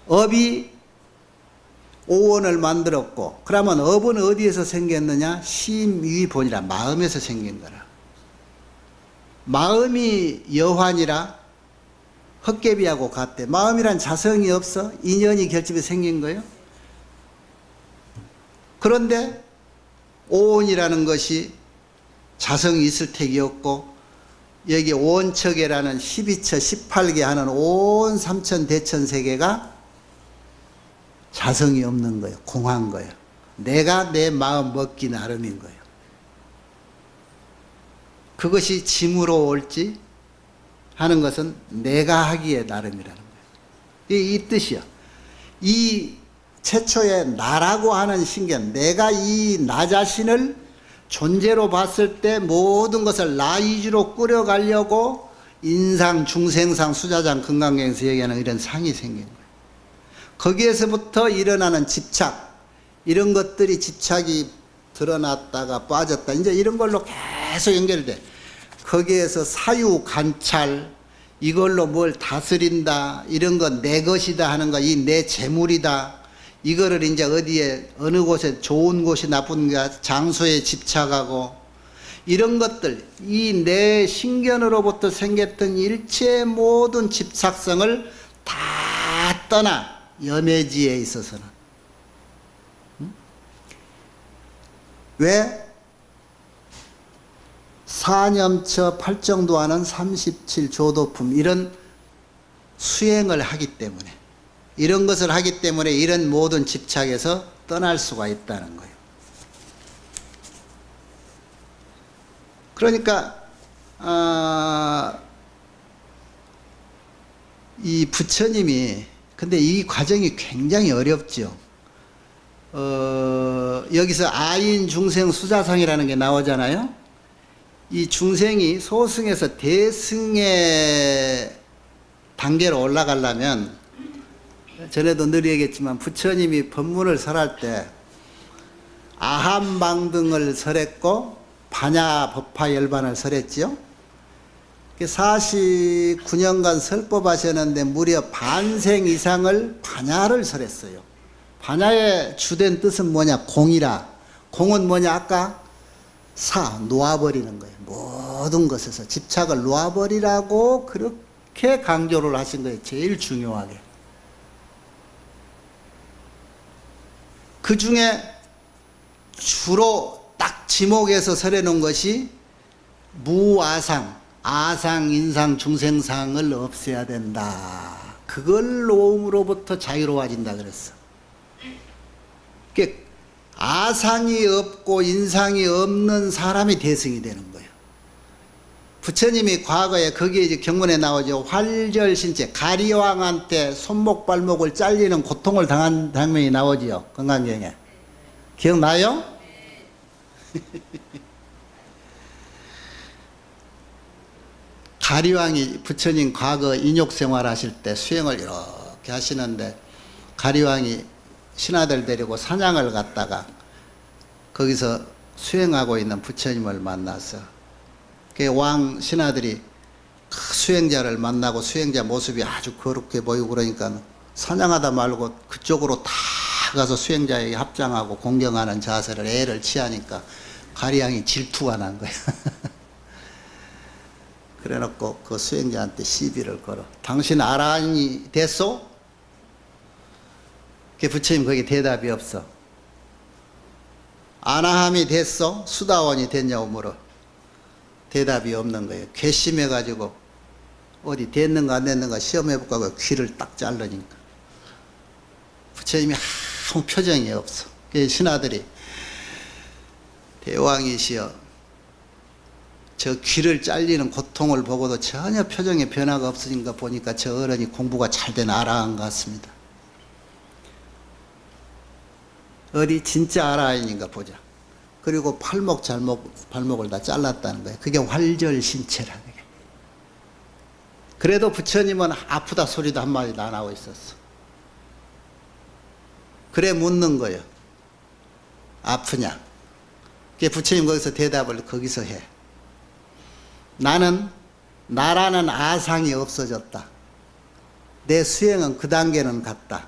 업이 5원을 만들었고, 그러면 업은 어디에서 생겼느냐? 심위본이라. 마음에서 생긴 거라. 마음이 여환이라 헛개비하고 같대. 마음이란 자성이 없어. 인연이 결집에 생긴 거예요. 그런데 오온이라는 것이 자성이 있을 택이 없고, 여기 오온척이라는 12처 18개 하는 온 삼천 대천 세계가 자성이 없는 거예요. 공한 거예요. 내가 내 마음 먹기 나름인 거예요. 그것이 짐으로 올지 하는 것은 내가 하기에 나름이라는 거예요. 이 뜻이야. 이 최초의 나라고 하는 신견, 내가 이 나 자신을 존재로 봤을 때 모든 것을 나 위주로 끌어가려고 인상, 중생상, 수자장, 금강경에서 얘기하는 이런 상이 생긴 거예요. 거기에서부터 일어나는 집착, 이런 것들이 집착이 드러났다가 빠졌다. 이제 이런 걸로 계속 연결돼. 거기에서 사유, 관찰, 이걸로 뭘 다스린다, 이런 건 내 것이다 하는 거, 이 내 재물이다. 이거를 이제 어디에, 어느 곳에 좋은 곳이 나쁜 가 장소에 집착하고, 이런 것들, 이 내 신견으로부터 생겼던 일체 모든 집착성을 다 떠나, 염해지에 있어서는. 왜? 사념처 팔정도하는 37조도품 이런 수행을 하기 때문에, 이런 것을 하기 때문에 이런 모든 집착에서 떠날 수가 있다는 거예요. 그러니까 이 부처님이, 근데 이 과정이 굉장히 어렵죠. 여기서 아인, 중생, 수자상이라는 게 나오잖아요. 이 중생이 소승에서 대승의 단계로 올라가려면, 전에도 늘 얘기했지만 부처님이 법문을 설할 때 아함방등을 설했고 반야 법화 열반을 설했지요. 49년간 설법하셨는데 무려 반생 이상을 반야를 설했어요. 반야의 주된 뜻은 뭐냐? 공이라. 공은 뭐냐? 아까 놓아버리는 거예요. 모든 것에서 집착을 놓아버리라고 그렇게 강조를 하신 거예요. 제일 중요하게. 그 중에 주로 딱 지목해서 설해놓은 것이 무아상, 아상, 인상, 중생상을 없애야 된다. 그걸 놓음으로부터 자유로워진다 그랬어. 그러니까 아상이 없고 인상이 없는 사람이 대승이 되는 거예요. 부처님이 과거에 거기에 이제 경문에 나오죠. 활절신체, 가리왕한테 손목 발목을 잘리는 고통을 당한 장면이 나오지요. 건강경에. 기억나요? 가리왕이 부처님 과거 인욕 생활하실 때 수행을 이렇게 하시는데, 가리왕이 신하들 데리고 사냥을 갔다가 거기서 수행하고 있는 부처님을 만나서, 그 왕 신하들이 수행자를 만나고 수행자 모습이 아주 거룩해 보이고 그러니까 사냥하다 말고 그쪽으로 다 가서 수행자에게 합장하고 공경하는 자세를 애를 취하니까 가리양이 질투가 난 거야. 그래 놓고 그 수행자한테 시비를 걸어. 당신 아라한이 됐소? 그 부처님 거기 대답이 없어. 아나함이 됐소? 수다원이 됐냐고 물어. 대답이 없는 거예요. 괘씸해가지고 어디 됐는가 안 됐는가 시험해볼까 하고 귀를 딱 자르니까 부처님이 아무 표정이 없어. 그 신하들이 대왕이시여 저 귀를 잘리는 고통을 보고도 전혀 표정에 변화가 없으니까 보니까 저 어른이 공부가 잘 된 아라한 것 같습니다. 어디 진짜 아라한인가 보자. 그리고 발목을 다 잘랐다는 거예요. 그게 활절신체라. 그래도 부처님은 아프다 소리도 한마디도 안 하고 있었어. 그래 묻는 거예요. 아프냐? 그게 부처님 거기서 대답을 거기서 해. 나라는 아상이 없어졌다. 내 수행은 그 단계는 갔다.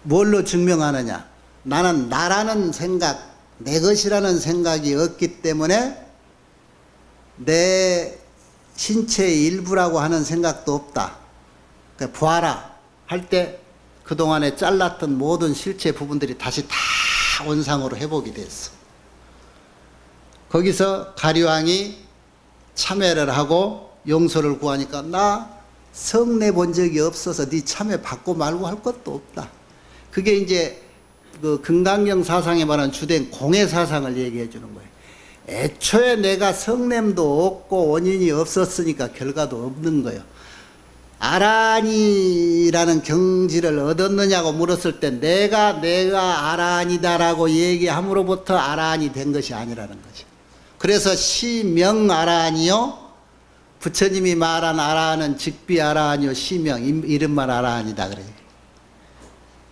뭘로 증명하느냐? 나는 나라는 생각, 내 것이라는 생각이 없기 때문에 내 신체의 일부라고 하는 생각도 없다. 그러니까 보아라 할 때 그동안에 잘랐던 모든 실체 부분들이 다시 다 원상으로 회복이 됐어. 거기서 가류왕이 참회를 하고 용서를 구하니까 나 성내 본 적이 없어서 네 참회 받고 말고 할 것도 없다. 그게 이제 그 금강경 사상에 말하는 주된 공의 사상을 얘기해 주는 거예요. 애초에 내가 성냄도 없고 원인이 없었으니까 결과도 없는 거예요. 아라한이라는 경지를 얻었느냐고 물었을 때 내가 아라한이다라고 얘기함으로부터 아라한이 된 것이 아니라는 거죠. 그래서 시명 아라한이요, 부처님이 말한 아라한은 직비 아라한이요 시명 이름만 아라한이다 그래요.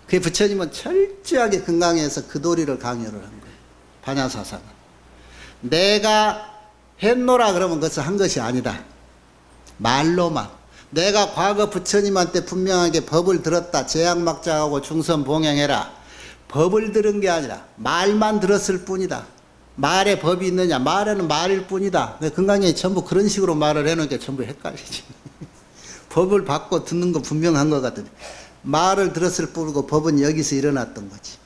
그 부처님은 철저하게 금강에서 그 도리를 강요를 한 거예요. 반야사상은 내가 했노라 그러면 그것을 한 것이 아니다. 말로만. 내가 과거 부처님한테 분명하게 법을 들었다. 제약막장하고 중선봉행해라. 법을 들은 게 아니라 말만 들었을 뿐이다. 말에 법이 있느냐? 말에는 말일 뿐이다. 금강에 전부 그런 식으로 말을 해놓으니까 전부 헷갈리지. 법을 받고 듣는 거 분명한 것 같은데 말을 들었을 뿐이고 법은 여기서 일어났던 거지.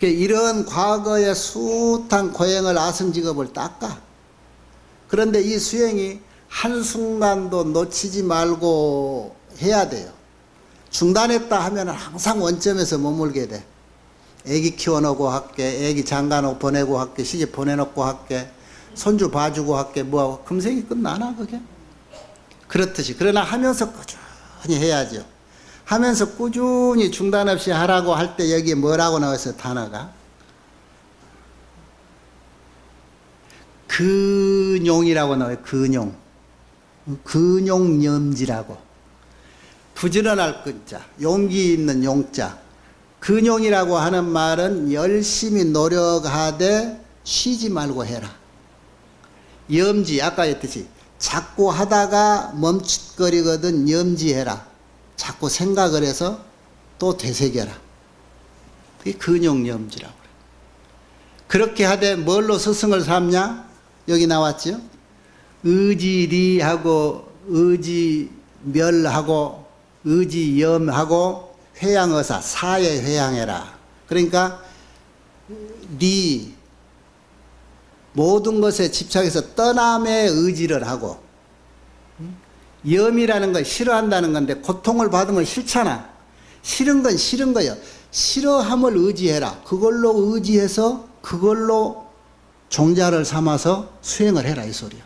이런 과거의 숱한 고행을 아승직업을 닦아. 그런데 이 수행이 한순간도 놓치지 말고 해야 돼요. 중단했다 하면 항상 원점에서 머물게 돼. 애기 키워놓고 할게, 애기 장가놓고 보내고 할게, 시집 보내놓고 할게, 손주 봐주고 할게, 뭐하고 금생이 끝나나 그게? 그렇듯이. 그러나 하면서 꾸준히 해야죠. 하면서 꾸준히 중단 없이 하라고 할 때 여기에 뭐라고 나와있어요? 단어가 근용이라고 나와요. 근용염지라고. 부지런할 근자, 용기 있는 용자. 근용이라고 하는 말은 열심히 노력하되 쉬지 말고 해라. 염지, 아까 했듯이 자꾸 하다가 멈칫거리거든 염지해라. 자꾸 생각을 해서 또 되새겨라. 그게 근용염지라고 그래요. 그렇게 하되 뭘로 스승을 삼냐? 여기 나왔죠? 의지리하고 의지멸하고 의지염하고 회양어사, 사에 회양해라. 그러니까 리 모든 것에 집착해서 떠남의 의지를 하고, 염이라는 건 싫어한다는 건데 고통을 받은 건 싫잖아. 싫은 건 싫은 거예요. 싫어함을 의지해라. 그걸로 의지해서 그걸로 종자를 삼아서 수행을 해라 이 소리야.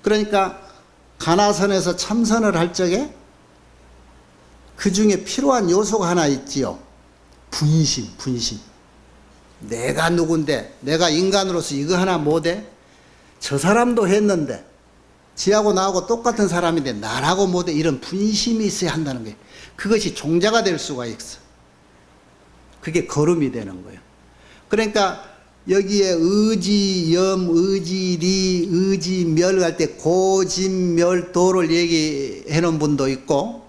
그러니까 가나선에서 참선을 할 적에 그 중에 필요한 요소가 하나 있지요. 분심. 내가 누군데, 내가 인간으로서 이거 하나 못해? 저 사람도 했는데 지하고 나하고 똑같은 사람인데 나라고 못해? 이런 분심이 있어야 한다는 거예요. 그것이 종자가 될 수가 있어. 그게 걸음이 되는 거예요. 그러니까 여기에 의지염, 의지리, 의지멸 할 때 고진멸도를 얘기해 놓은 분도 있고,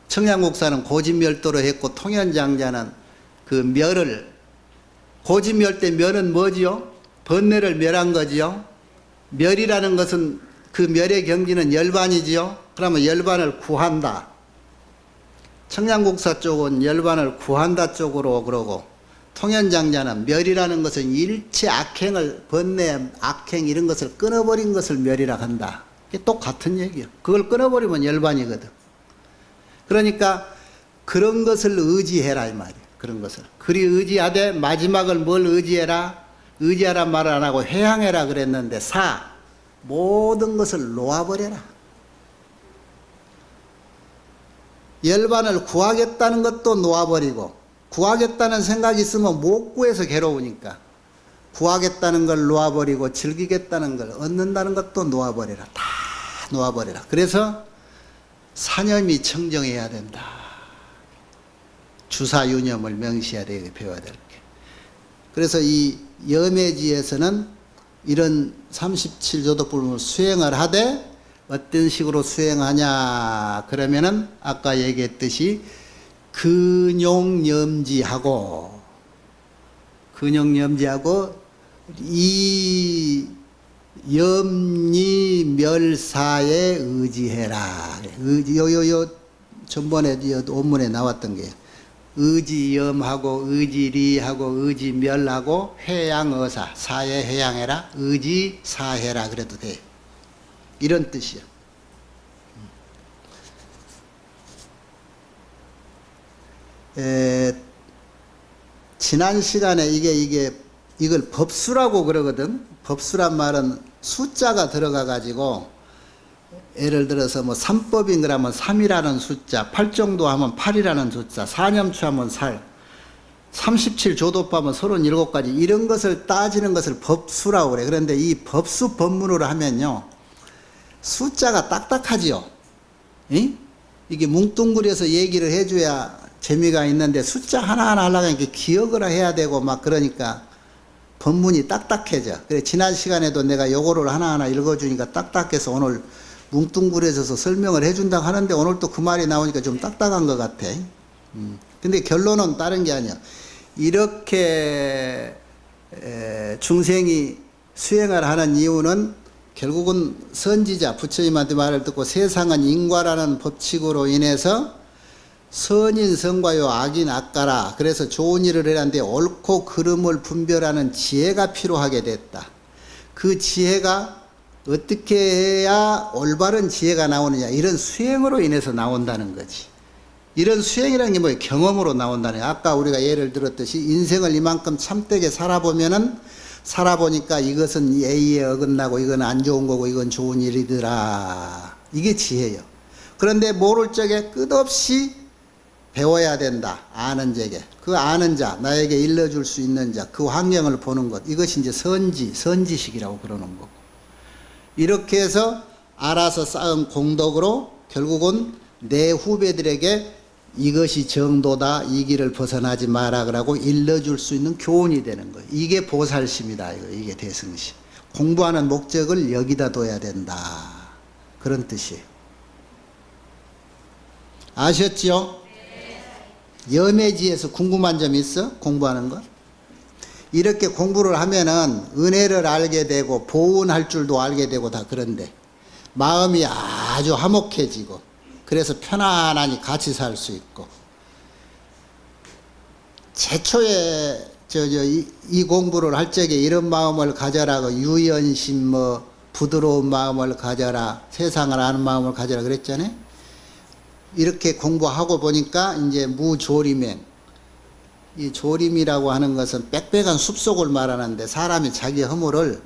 청양국사는 고진멸도로 했고 통현장자는 그 멸을, 고지멸 때 멸은 뭐지요? 번뇌를 멸한 거지요. 멸이라는 것은 그 멸의 경지는 열반이지요. 그러면 열반을 구한다. 청량국사 쪽은 열반을 구한다 쪽으로 그러고, 통연장자는 멸이라는 것은 일체 악행을, 번뇌, 악행 이런 것을 끊어버린 것을 멸이라 한다. 이게 똑같은 얘기예요. 그걸 끊어버리면 열반이거든. 그러니까 그런 것을 의지해라 이 말이에요. 그런 것을. 그리 의지하되 마지막을 뭘 의지해라? 의지하란 말을 안 하고 회항해라 그랬는데, 모든 것을 놓아버려라. 열반을 구하겠다는 것도 놓아버리고, 구하겠다는 생각이 있으면 못 구해서 괴로우니까 구하겠다는 걸 놓아버리고 즐기겠다는 걸 얻는다는 것도 놓아버려라. 다 놓아버려라. 그래서 사념이 청정해야 된다. 주사유념을 명시해야 되게 배워야 될 게. 그래서 이 염해지에서는 이런 37조도법을 수행을 하되 어떤 식으로 수행하냐 그러면은 아까 얘기했듯이 근용염지하고 이 염리멸사에 의지해라. 요 전번에 원문에 나왔던 게 의지염하고 의지리하고 의지멸하고 회양어사, 사에 회양해라, 의지사해라 그래도 돼. 이런 뜻이야. 지난 시간에 이걸 법수라고 그러거든. 법수란 말은 숫자가 들어가 가지고, 예를 들어서 뭐 3법인 그러면 3이라는 숫자, 8정도 하면 8이라는 숫자, 사념추 하면 살, 37조도법 하면 37가지, 이런 것을 따지는 것을 법수라고 그래. 그런데 이 법수 법문으로 하면요, 숫자가 딱딱하지요. 응? 이게 뭉뚱그려서 얘기를 해줘야 재미가 있는데, 숫자 하나하나 하려고 하니까 기억을 해야 되고 막 그러니까 법문이 딱딱해져. 그래, 지난 시간에도 내가 요거를 하나하나 읽어주니까 딱딱해서 오늘 뭉뚱그려져서 설명을 해준다고 하는데, 오늘 또 그 말이 나오니까 좀 딱딱한 것 같아. 근데 결론은 다른 게 아니야. 이렇게 중생이 수행을 하는 이유는 결국은 선지자, 부처님한테 말을 듣고 세상은 인과라는 법칙으로 인해서 선인 선과요 악인 악가라. 그래서 좋은 일을 해라는데 옳고 그름을 분별하는 지혜가 필요하게 됐다. 그 지혜가 어떻게 해야 올바른 지혜가 나오느냐, 이런 수행으로 인해서 나온다는 거지. 이런 수행이라는 게 뭐예요? 경험으로 나온다는 거예요. 아까 우리가 예를 들었듯이 인생을 이만큼 참되게 살아보니까 이것은 예의에 어긋나고 이건 안 좋은 거고 이건 좋은 일이더라. 이게 지혜예요. 그런데 모를 적에 끝없이 배워야 된다. 아는 적에. 그 아는 자, 나에게 일러줄 수 있는 자, 그 환경을 보는 것. 이것이 이제 선지식이라고 그러는 거고. 이렇게 해서 알아서 쌓은 공덕으로 결국은 내 후배들에게 이것이 정도다, 이 길을 벗어나지 마라 그러고 일러줄 수 있는 교훈이 되는 거예요. 이게 보살심이다. 이게 대승심. 공부하는 목적을 여기다 둬야 된다. 그런 뜻이에요. 아셨지요? 염해지에서 궁금한 점 있어? 공부하는 거? 이렇게 공부를 하면은 은혜를 알게 되고 보은할 줄도 알게 되고 다 그런데 마음이 아주 화목해지고, 그래서 편안하니 같이 살 수 있고, 최초에 이 공부를 할 적에 이런 마음을 가져라고, 유연심, 부드러운 마음을 가져라, 세상을 아는 마음을 가져라 그랬잖아요. 이렇게 공부하고 보니까 이제 무조림행, 이 조림이라고 하는 것은 빽빽한 숲속을 말하는데, 사람이 자기 허물을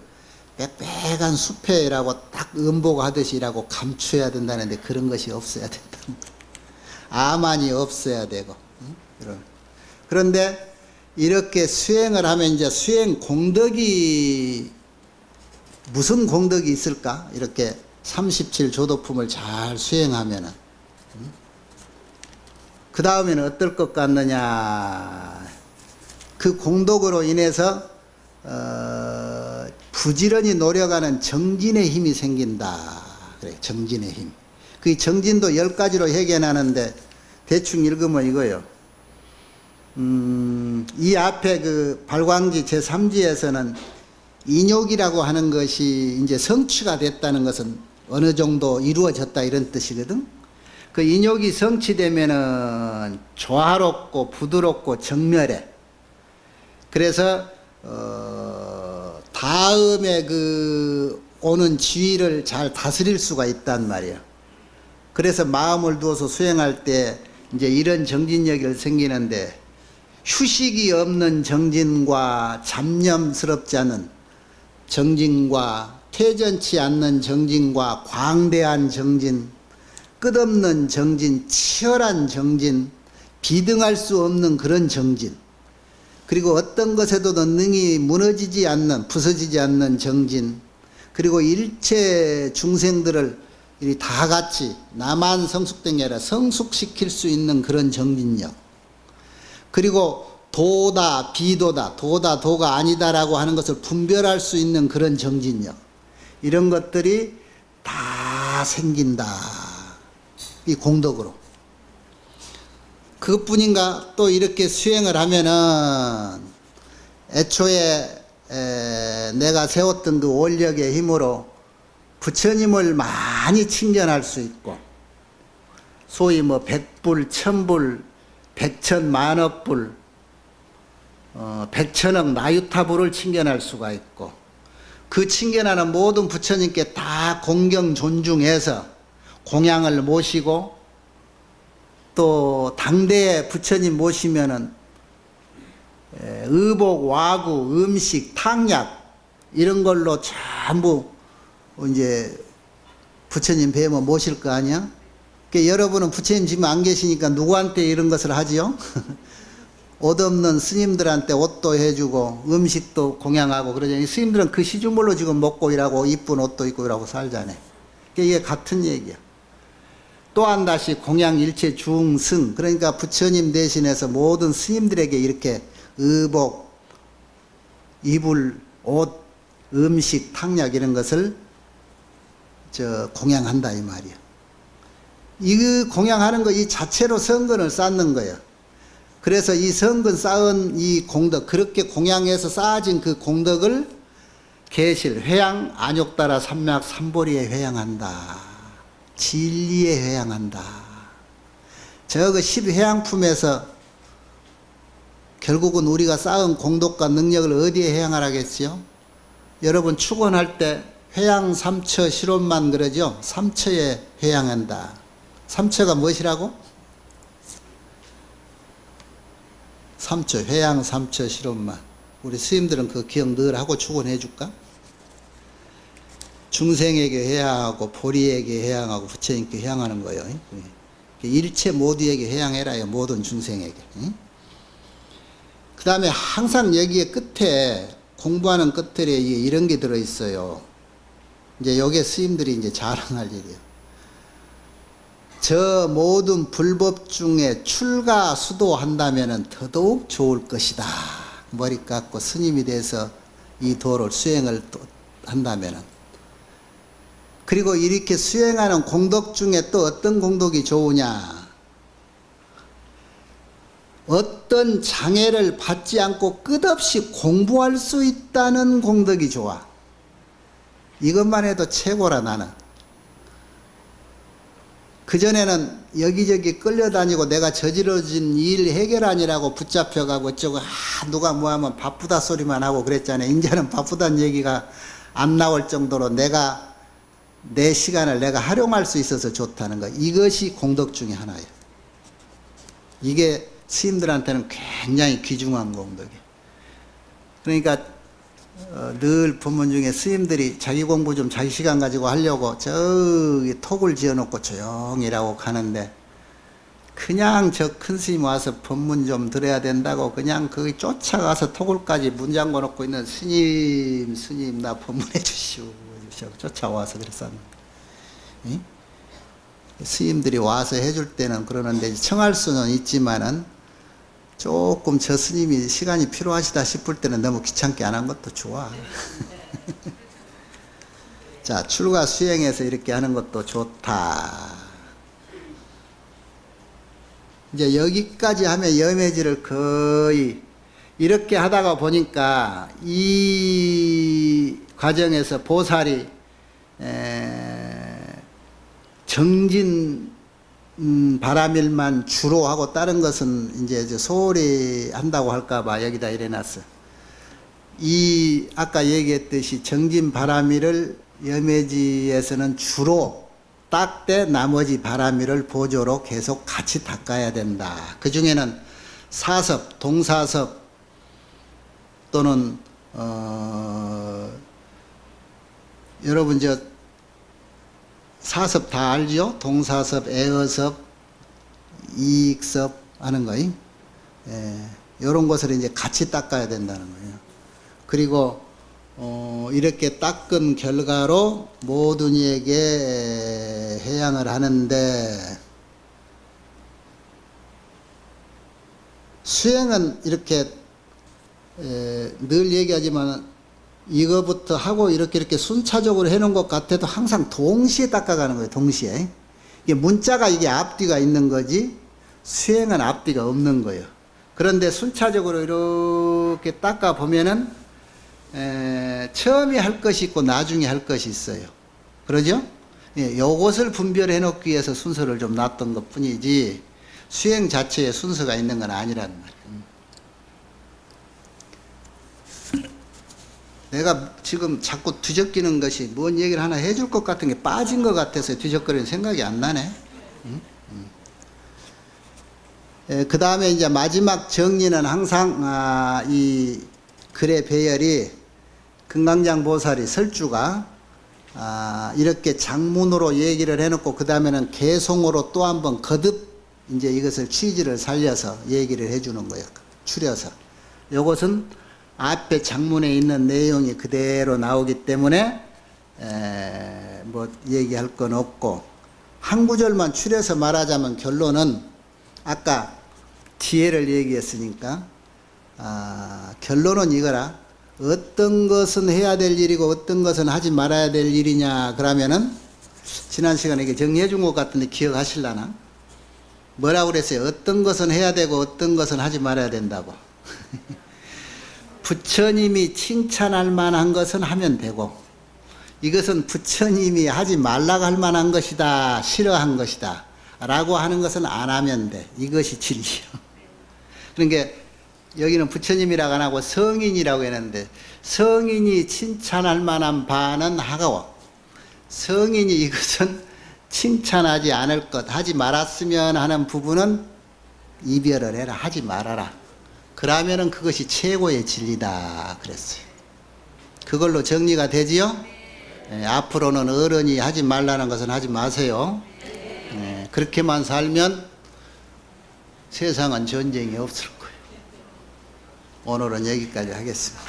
빽빽한 숲에라고 딱 음보하듯이라고 감춰야 된다는데 그런 것이 없어야 된다는 거예요. 아만이 없어야 되고. 그런데 이렇게 수행을 하면 이제 수행 공덕이, 무슨 공덕이 있을까? 이렇게 37조도품을 잘 수행하면은. 그 다음에는 어떨 것 같느냐. 그 공덕으로 인해서 부지런히 노력하는 정진의 힘이 생긴다. 그래, 정진의 힘. 그 정진도 10가지로 해결하는데 대충 읽으면 이거예요. 이 앞에 그 발광지 제3지에서는 인욕이라고 하는 것이 이제 성취가 됐다는 것은 어느 정도 이루어졌다 이런 뜻이거든. 그 인욕이 성취되면은 조화롭고 부드럽고 정멸해. 그래서 다음에 그 오는 지위를 잘 다스릴 수가 있단 말이야. 그래서 마음을 두어서 수행할 때 이제 이런 정진력이 생기는데, 휴식이 없는 정진과 잡념스럽지 않은 정진과 퇴전치 않는 정진과 광대한 정진, 끝없는 정진, 치열한 정진, 비등할 수 없는 그런 정진, 그리고 어떤 것에도 능히 무너지지 않는, 부서지지 않는 정진, 그리고 일체 중생들을 다 같이 나만 성숙된 게 아니라 성숙시킬 수 있는 그런 정진력, 그리고 도다 비도다, 도다 도가 아니다라고 하는 것을 분별할 수 있는 그런 정진력, 이런 것들이 다 생긴다, 이 공덕으로. 그것뿐인가? 또 이렇게 수행을 하면은 애초에 내가 세웠던 그 원력의 힘으로 부처님을 많이 칭견할 수 있고, 소위 뭐 백불, 천불, 백천, 만억불, 백천억 나유타불을 칭견할 수가 있고, 그 칭견하는 모든 부처님께 다 공경 존중해서 공양을 모시고, 또 당대에 부처님 모시면은 의복, 와구, 음식, 탕약 이런 걸로 전부 이제 부처님 뵈면 모실 거 아니야? 그러니까 여러분은 부처님 지금 안 계시니까 누구한테 이런 것을 하지요? 옷 없는 스님들한테 옷도 해주고 음식도 공양하고 그러잖아요. 스님들은 그 시주물로 지금 먹고 일하고 이쁜 옷도 입고 일하고 살잖아요. 그러니까 이게 같은 얘기야. 또한 다시 공양 일체 중승, 그러니까 부처님 대신해서 모든 스님들에게 이렇게 의복, 이불, 옷, 음식, 탕약 이런 것을 공양한다 이 말이야. 이 공양하는 거 이 자체로 성근을 쌓는 거야. 그래서 이 성근 쌓은 이 공덕, 그렇게 공양해서 쌓아진 그 공덕을 계실, 회양, 안욕따라 삼맥 삼보리에 회양한다. 진리에 회양한다. 저거 10회양품에서 결국은 우리가 쌓은 공덕과 능력을 어디에 회양하라겠지요? 여러분 축원할 때 회양 삼처 실온만 그러죠? 삼처에 회양한다. 삼처가 무엇이라고? 삼처, 회양 삼처 실온만. 우리 스님들은 그 기억 늘 하고 축원해 줄까? 중생에게 회양하고 보리에게 회양하고 부처님께 회양하는 거예요. 일체 모두에게 회양해라요. 모든 중생에게. 그 다음에 항상 여기에 끝에 공부하는 끝에 이런 게 들어있어요. 이제 여기에 스님들이 이제 자랑할 일이에요. 저 모든 불법 중에 출가 수도한다면 더더욱 좋을 것이다. 머리 깎고 스님이 돼서 이 도를 수행을 또 한다면. 그리고 이렇게 수행하는 공덕 중에 또 어떤 공덕이 좋으냐? 어떤 장애를 받지 않고 끝없이 공부할 수 있다는 공덕이 좋아. 이것만 해도 최고라 나는. 그전에는 여기저기 끌려다니고 내가 저지러진 일 해결하느라고 붙잡혀가고 어쩌고 누가 뭐하면 바쁘다 소리만 하고 그랬잖아요. 이제는 바쁘다는 얘기가 안 나올 정도로 내 시간을 내가 활용할 수 있어서 좋다는 거. 이것이 공덕 중에 하나예요. 이게 스님들한테는 굉장히 귀중한 공덕이에요. 그러니까 늘 법문 중에 스님들이 자기 공부 좀 자기 시간 가지고 하려고 저기 톡을 지어놓고 조용히 일하고 가는데, 그냥 저 큰 스님 와서 법문 좀 들어야 된다고 그냥 거기 쫓아가서 톡을까지 문 잠궈 놓고 있는 스님 나 법문해 주시오 쫓아와서 그랬었는데, 스님들이 와서 해줄 때는 그러는데 청할 수는 있지만은 조금 저 스님이 시간이 필요하시다 싶을 때는 너무 귀찮게 안 한 것도 좋아. 자, 출가 수행해서 이렇게 하는 것도 좋다. 이제 여기까지 하면 염해질을 거의 이렇게 하다가 보니까 이 과정에서 보살이 정진 바람일만 주로 하고 다른 것은 이제 소홀히 한다고 할까봐 여기다 이래놨어. 이 아까 얘기했듯이 정진 바람일을 염해지에서는 주로 닦되 나머지 바람일을 보조로 계속 같이 닦아야 된다. 그 중에는 사섭, 동사섭 또는 여러분 저 사섭 다 알죠? 동사섭, 애어섭, 이익섭 하는 거임. 이런 것을 이제 같이 닦아야 된다는 거예요. 그리고 이렇게 닦은 결과로 모든 이에게 해양을 하는데, 수행은 이렇게 늘 얘기하지만 이거부터 하고 이렇게 순차적으로 해놓은 것 같아도 항상 동시에 닦아가는 거예요. 동시에. 이게 문자가 이게 앞뒤가 있는 거지 수행은 앞뒤가 없는 거예요. 그런데 순차적으로 이렇게 닦아 보면은 처음에 할 것이 있고 나중에 할 것이 있어요. 그러죠? 예, 요것을 분별해 놓기 위해서 순서를 좀 놨던 것 뿐이지 수행 자체에 순서가 있는 건 아니란 말이에요. 내가 지금 자꾸 뒤적이는 것이 뭔 얘기를 하나 해줄 것 같은 게 빠진 것 같아서 뒤적거리는 생각이 안 나네. 그 다음에 이제 마지막 정리는 항상 이 글의 배열이 금강장 보살이 설주가 이렇게 장문으로 얘기를 해놓고 그 다음에는 개송으로 또 한번 거듭 이제 이것을 취지를 살려서 얘기를 해주는 거예요. 추려서. 요것은 앞에 장문에 있는 내용이 그대로 나오기 때문에 뭐 얘기할 건 없고, 한 구절만 추려서 말하자면 결론은 아까 지혜를 얘기했으니까 결론은 이거라. 어떤 것은 해야 될 일이고 어떤 것은 하지 말아야 될 일이냐 그러면은 지난 시간에 이게 정리해 준 것 같은데 기억하실라나? 뭐라고 그랬어요? 어떤 것은 해야 되고 어떤 것은 하지 말아야 된다고. 부처님이 칭찬할 만한 것은 하면 되고, 이것은 부처님이 하지 말라고 할 만한 것이다, 싫어한 것이다 라고 하는 것은 안 하면 돼. 이것이 진리요. 그러니까 여기는 부처님이라고 안 하고 성인이라고 했는데, 성인이 칭찬할 만한 바는 하고, 성인이 이것은 칭찬하지 않을 것, 하지 말았으면 하는 부분은 이별을 해라, 하지 말아라. 그러면은 그것이 최고의 진리다 그랬어요. 그걸로 정리가 되지요? 앞으로는 어른이 하지 말라는 것은 하지 마세요. 그렇게만 살면 세상은 전쟁이 없을 거예요. 오늘은 여기까지 하겠습니다.